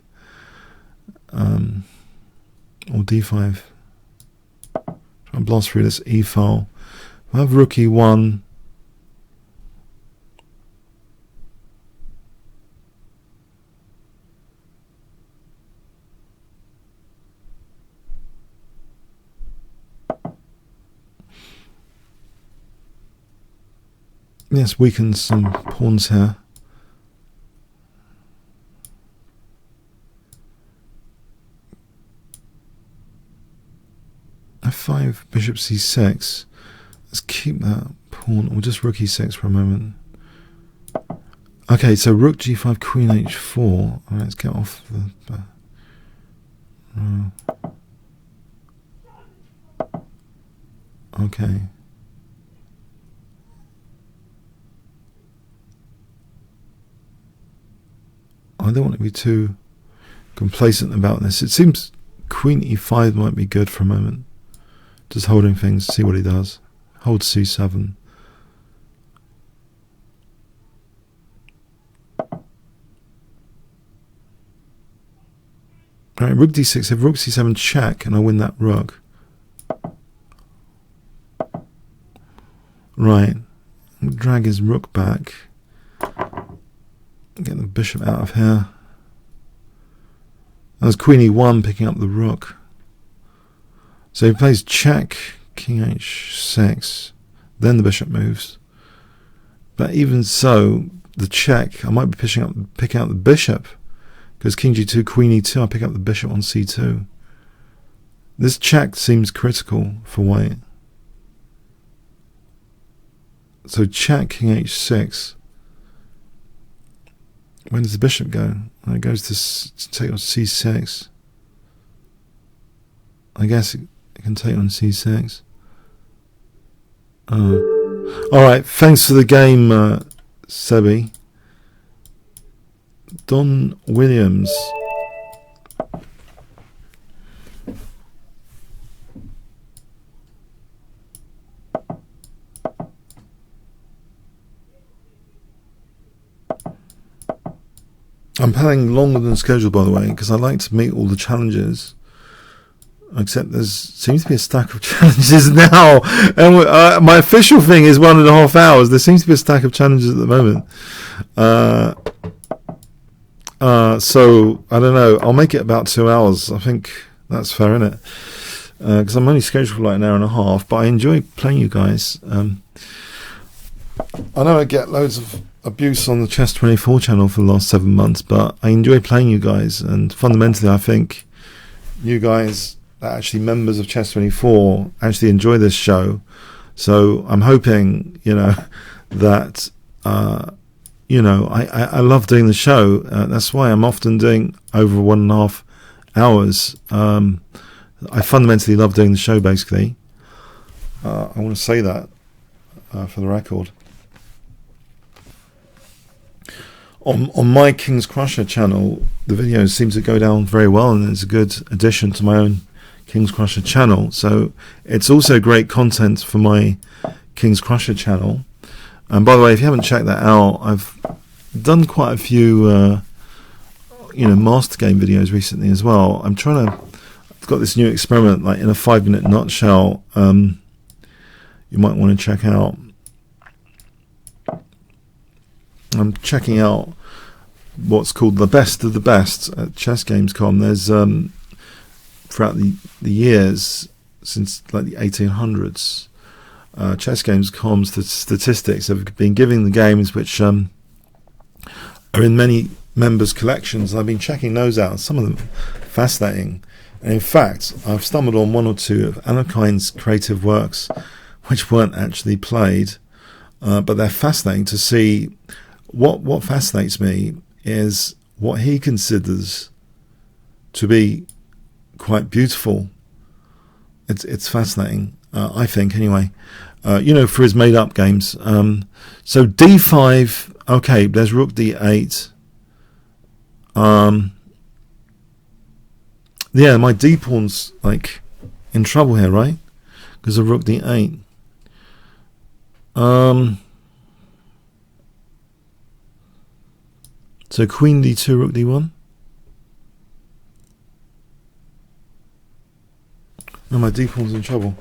or d5. Try and blast through this e file. I have rook e1. Yes, weakens some pawns here. f5, bishop c6. Let's keep that pawn, or just rook e6 for a moment. Okay, so rook g5, queen h4. All right, let's get off the... okay. I don't want to be too complacent about this. It seems queen e5 might be good for a moment. Just holding things, see what he does. Hold c7. Alright, rook d6. If rook c7 check and I win that rook. Right. Drag his rook back. Get the bishop out of here. There's queen e1 picking up the rook. So he plays check, king h6, then the bishop moves. But even so, the check, I might be picking up the bishop, because king g2, queen e2, I pick up the bishop on c2. This check seems critical for white. So check, king h6. When does the bishop go? It goes to take on c6. I guess it can take on c6. Alright, thanks for the game, Sebi. Don Williams. I'm playing longer than scheduled, by the way, because I like to meet all the challenges. Except there seems to be a stack of challenges now, and my official thing is 1.5 hours. There seems to be a stack of challenges at the moment. So I don't know. I'll make it about 2 hours. I think that's fair, isn't it? Because I'm only scheduled for like an hour and a half, but I enjoy playing you guys. I know I get loads of abuse on the Chess24 channel for the last 7 months, but I enjoy playing you guys, and fundamentally I think you guys are actually members of Chess24 actually enjoy this show. So I'm hoping, that I love doing the show. That's why I'm often doing over 1.5 hours. I fundamentally love doing the show, basically. I want to say that for the record. On my kingscrusher channel, the videos seem to go down very well, and it's a good addition to my own kingscrusher channel. So it's also great content for my kingscrusher channel. And by the way, if you haven't checked that out, I've done quite a few master game videos recently as well. I've got this new experiment, like in a 5-minute nutshell, you might want to check out. I'm checking out what's called the best of the best at chessgames.com. There's throughout the years since like the 1800s, chessgames.com's statistics have been giving the games which are in many members' collections. I've been checking those out. Some of them fascinating, and in fact, I've stumbled on 1 or 2 of Alekhine's creative works which weren't actually played, but they're fascinating to see. What fascinates me is what he considers to be quite beautiful. It's fascinating, I think, anyway. For his made-up games. So d5, okay, there's rook d8. Yeah, my d-pawn's like in trouble here, right? Because of rook d8. So queen d2, rook d1. No, my d-pawn's in trouble.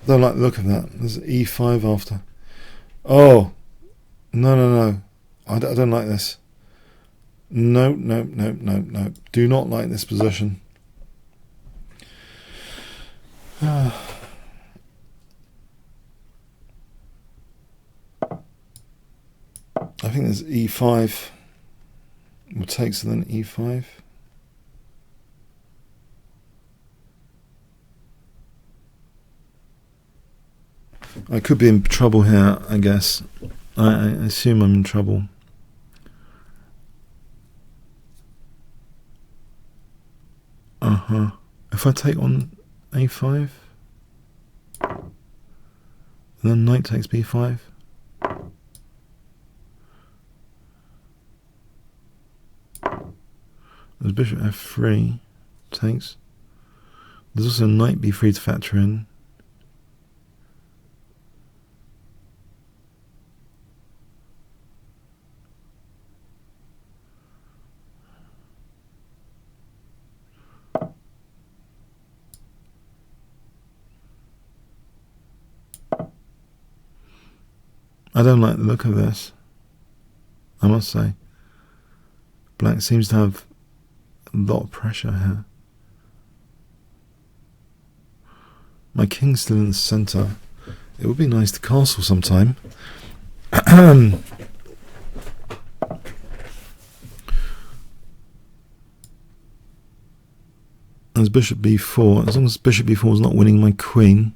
I don't like the look of that. There's e5 after. Oh, no. I don't like this. No. Do not like this position. I think there's e5. We'll take, so then e5. I could be in trouble here, I guess. I assume I'm in trouble. If I take on a5, then knight takes b5. There's bishop f3 takes. There's also knight b3 to factor in. I don't like the look of this, I must say. Black seems to have a lot of pressure here. My king's still in the centre. It would be nice to castle sometime. There's bishop b4. As long as bishop b4 is not winning my queen.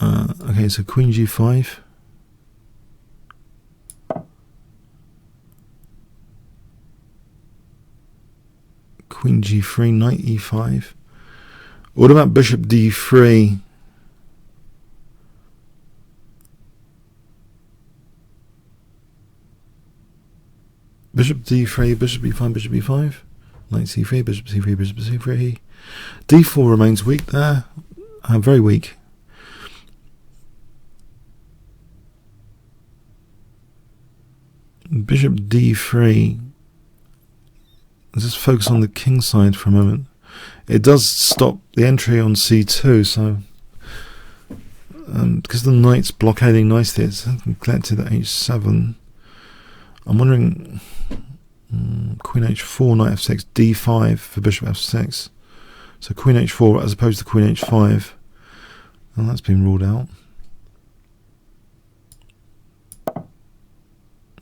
Okay, so queen g5. Queen g3, knight e5. What about bishop d3? Bishop d3, bishop b5, bishop b5. Knight c3, bishop c3, bishop c3. d4 remains weak there. Very weak. Bishop d3. Let's just focus on the king side for a moment. It does stop the entry on c2, so because the knight's blockading nicely, it's collected at h7. I'm wondering, queen h4, knight f6, d5 for bishop f6. So queen h4 as opposed to queen h5. And that's been ruled out.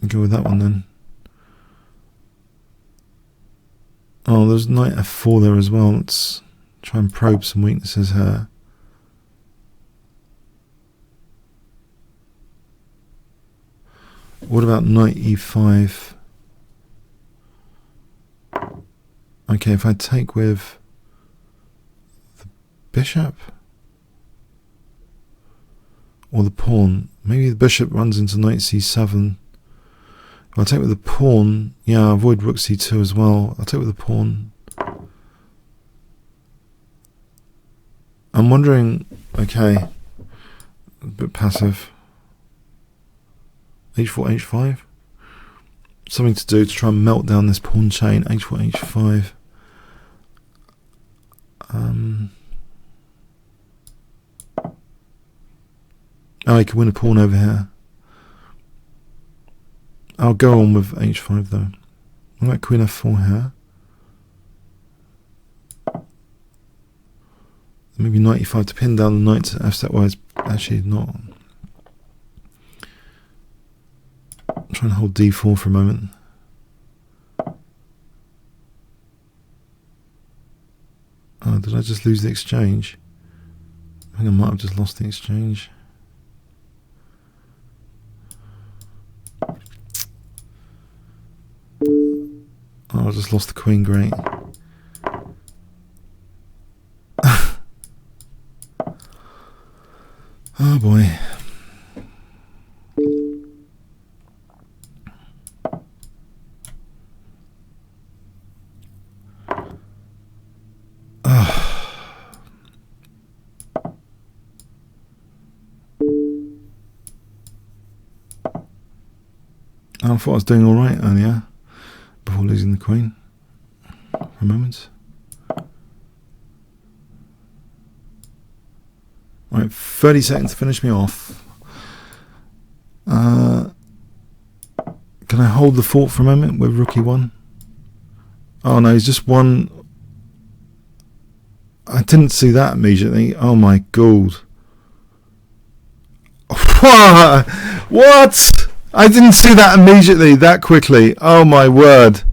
Go with that one then. Oh, there's knight f4 there as well. Let's try and probe some weaknesses here. What about knight e5? Okay, if I take with the bishop or the pawn, maybe the bishop runs into knight c7. If I take with the pawn, yeah, I'll avoid rook c2 as well. I'll take with the pawn. I'm wondering, okay, a bit passive. h4, h5. Something to do to try and melt down this pawn chain. h4, h5. Oh, he can win a pawn over here. I'll go on with h5 though. What about queen f4 here? Maybe knight e5 to pin down the knight to f7. Well, it's actually not. I'm trying to hold d4 for a moment. Oh, did I just lose the exchange? I think I might have just lost the exchange. Oh, I just lost the queen, great. Oh boy. I thought I was doing alright earlier, before losing the queen, for a moment. Right, 30 seconds to finish me off. Can I hold the fort for a moment with rook e1? Oh no, he's just won. I didn't see that immediately. Oh my god. What? I didn't see that immediately, that quickly. Oh my word.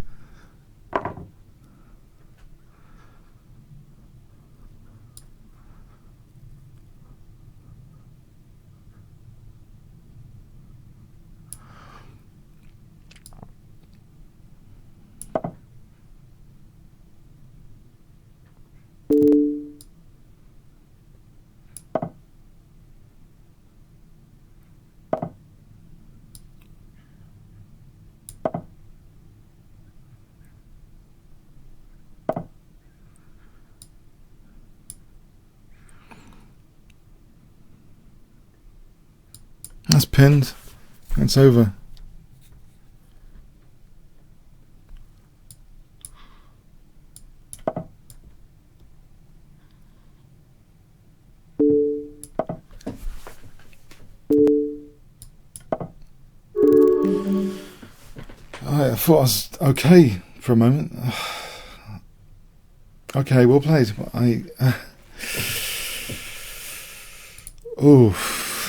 That's pinned. That's over. I thought I was okay for a moment. Okay, well played.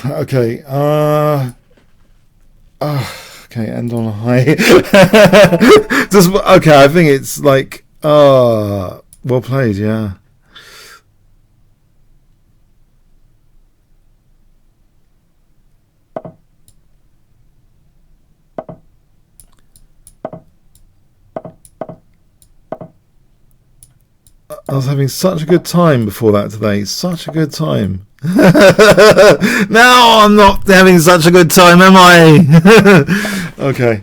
Okay. Okay, end on a high. Just okay. I think it's like well played. Yeah. I was having such a good time before that today. Such a good time. Now I'm not having such a good time, am I? Okay.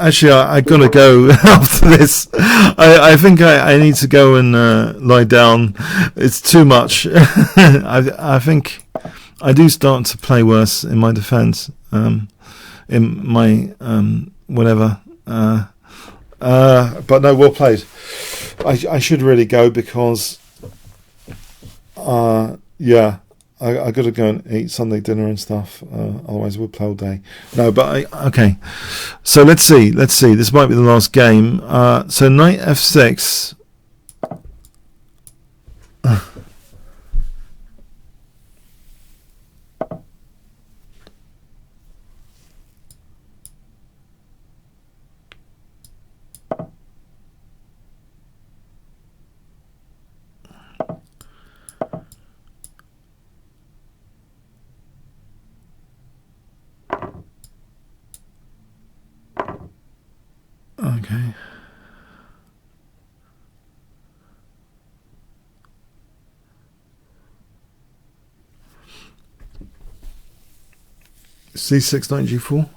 actually, I gotta go after this. I think I need to go and lie down. It's too much. I think I do start to play worse in my defense. In my whatever. But no, well played. I should really go because yeah, I got to go and eat Sunday dinner and stuff. Otherwise, we'll play all day. No, but okay. So let's see. This might be the last game. So knight f6. Okay. C6, knight g4.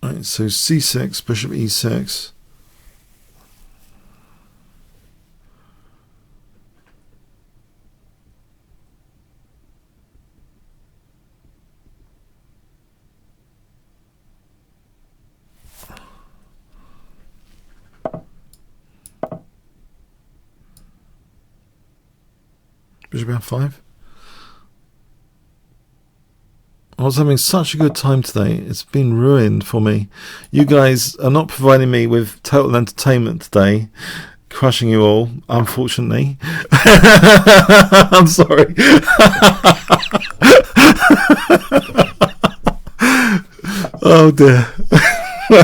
Right, so c6, bishop e6. Bishop f5. I was having such a good time today. It's been ruined for me. You guys are not providing me with total entertainment today. Crushing you all, unfortunately. I'm sorry. Oh dear.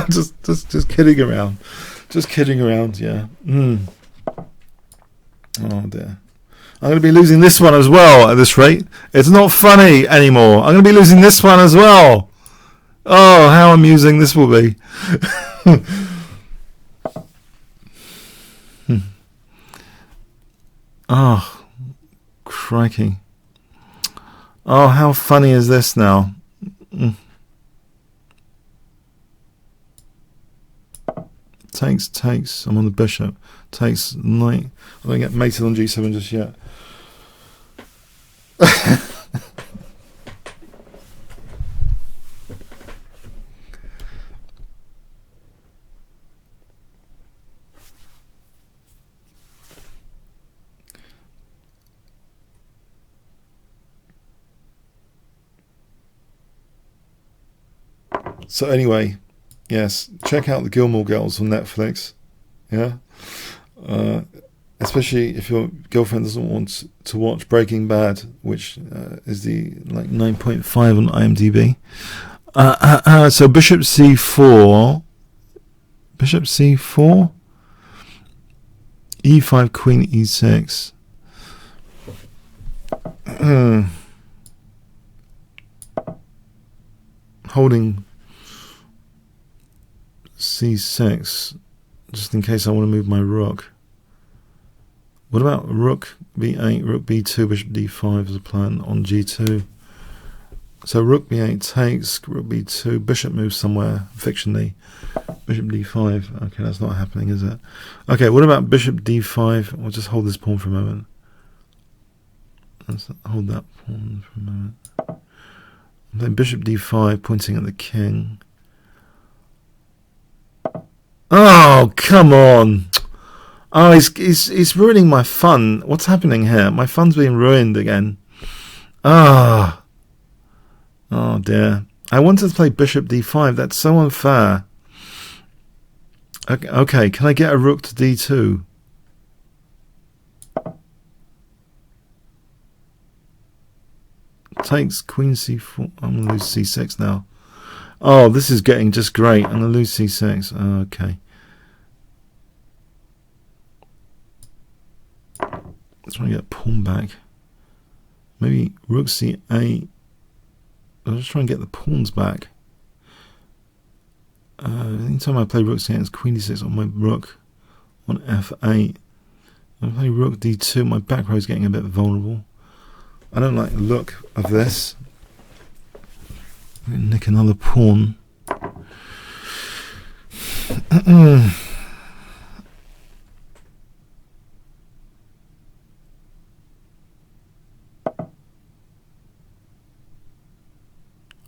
just kidding around. Just kidding around, yeah. Oh dear. I'm going to be losing this one as well at this rate. It's not funny anymore. I'm going to be losing this one as well. Oh, how amusing this will be. Oh, crikey. Oh, how funny is this now? Takes. I'm on the bishop. Takes knight. I don't get mated on g7 just yet. So anyway, yes, check out the Gilmore Girls on Netflix. Yeah, especially if your girlfriend doesn't want to watch Breaking Bad, which is the 9.5 on IMDb. So bishop c4, e5, queen e6. Holding c6 just in case I want to move my rook. What about rook b8, rook b2, bishop d5 as a plan on g2? So rook b8 takes, rook b2, bishop moves somewhere fictionally, bishop d5. Okay, that's not happening, is it? Okay, what about bishop d5? We'll just hold this pawn for a moment. Let's hold that pawn for a moment. Then bishop d5 pointing at the king. Oh, come on. Oh, he's ruining my fun. What's happening here? My fun's being ruined again. Ah. Oh dear. I wanted to play bishop d5. That's so unfair. Okay, can I get a rook to d2? Takes queen c4. I'm going to lose c6 now. Oh, this is getting just great. I'm going to lose c6. Okay. Let's try and get pawn back. Maybe rook c8. I'll just try and get the pawns back. Anytime I play rooks against queen d6 on my rook on f8, I play rook d2, my back row is getting a bit vulnerable. I don't like the look of this. I'm going to nick another pawn.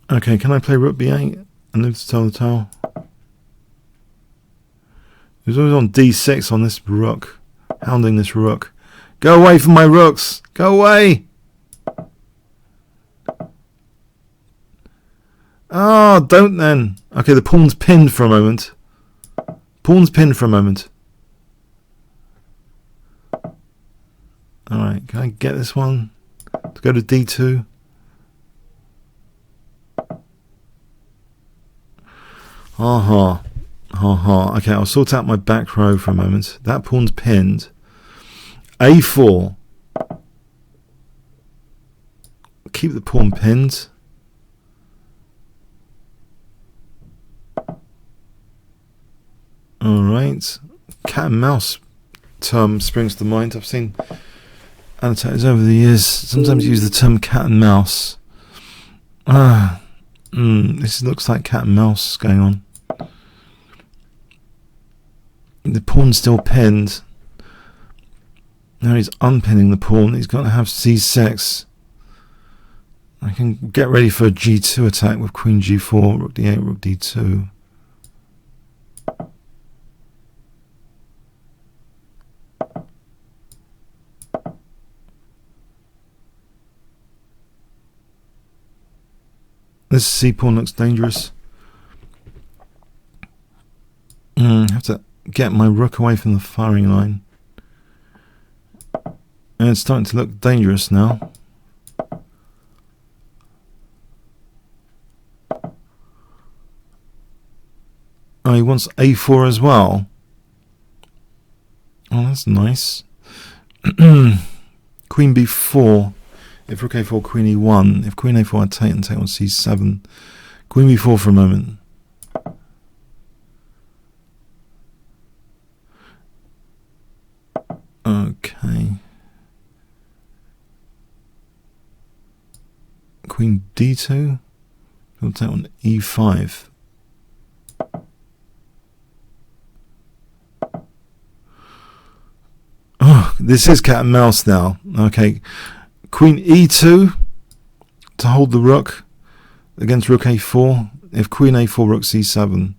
Okay, can I play rook b8 and live to tell the tale? He was always on d6 on this rook, hounding this rook. Go away from my rooks! Go away! Oh, don't then. Okay, the pawn's pinned for a moment. Pawn's pinned for a moment. Alright, can I get this one to go to d2? Ha ha. Okay, I'll sort out my back row for a moment. That pawn's pinned. a4. Keep the pawn pinned. Alright. Cat and mouse term springs to mind. I've seen annotators over the years sometimes use the term cat and mouse. This looks like cat and mouse going on. The pawn's still pinned. Now he's unpinning the pawn. He's got to have c6. I can get ready for a g2 attack with queen g4, rook d8, rook d2. This c pawn looks dangerous. I have to get my rook away from the firing line. And it's starting to look dangerous now. Oh, he wants a4 as well. Oh, that's nice. Queen b4. If rook a4, queen e1. If queen a4, I take and take on c7. Queen b4 for a moment. Okay. Queen d2. We'll take on e5. Oh, this is cat and mouse now. Okay. Queen e2 to hold the rook against rook a4. If queen a4, rook c7.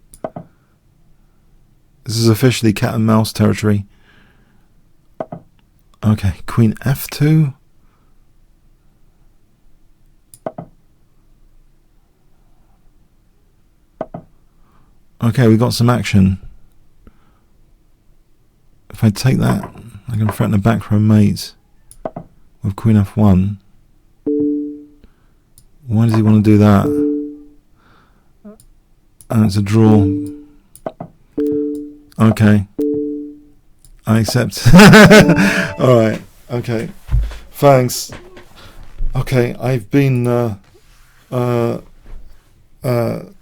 This is officially cat and mouse territory. Okay, queen f2. Okay, we got some action. If I take that, I can threaten a back row mate with queen f1. Why does he want to do that? And it's a draw. Okay. I accept. Alright, okay. Thanks. Okay, I've been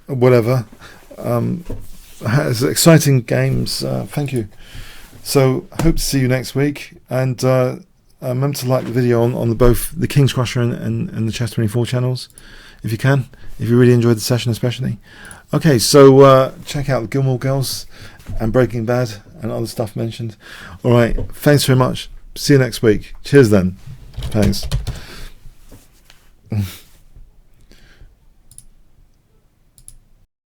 whatever. It's exciting games. Thank you. So hope to see you next week, and remember to like the video on both the Kingscrusher and the Chess24 channels if you can, if you really enjoyed the session especially. Okay, so check out the Gilmore Girls and Breaking Bad and other stuff mentioned. Alright, thanks very much. See you next week. Cheers then. Thanks.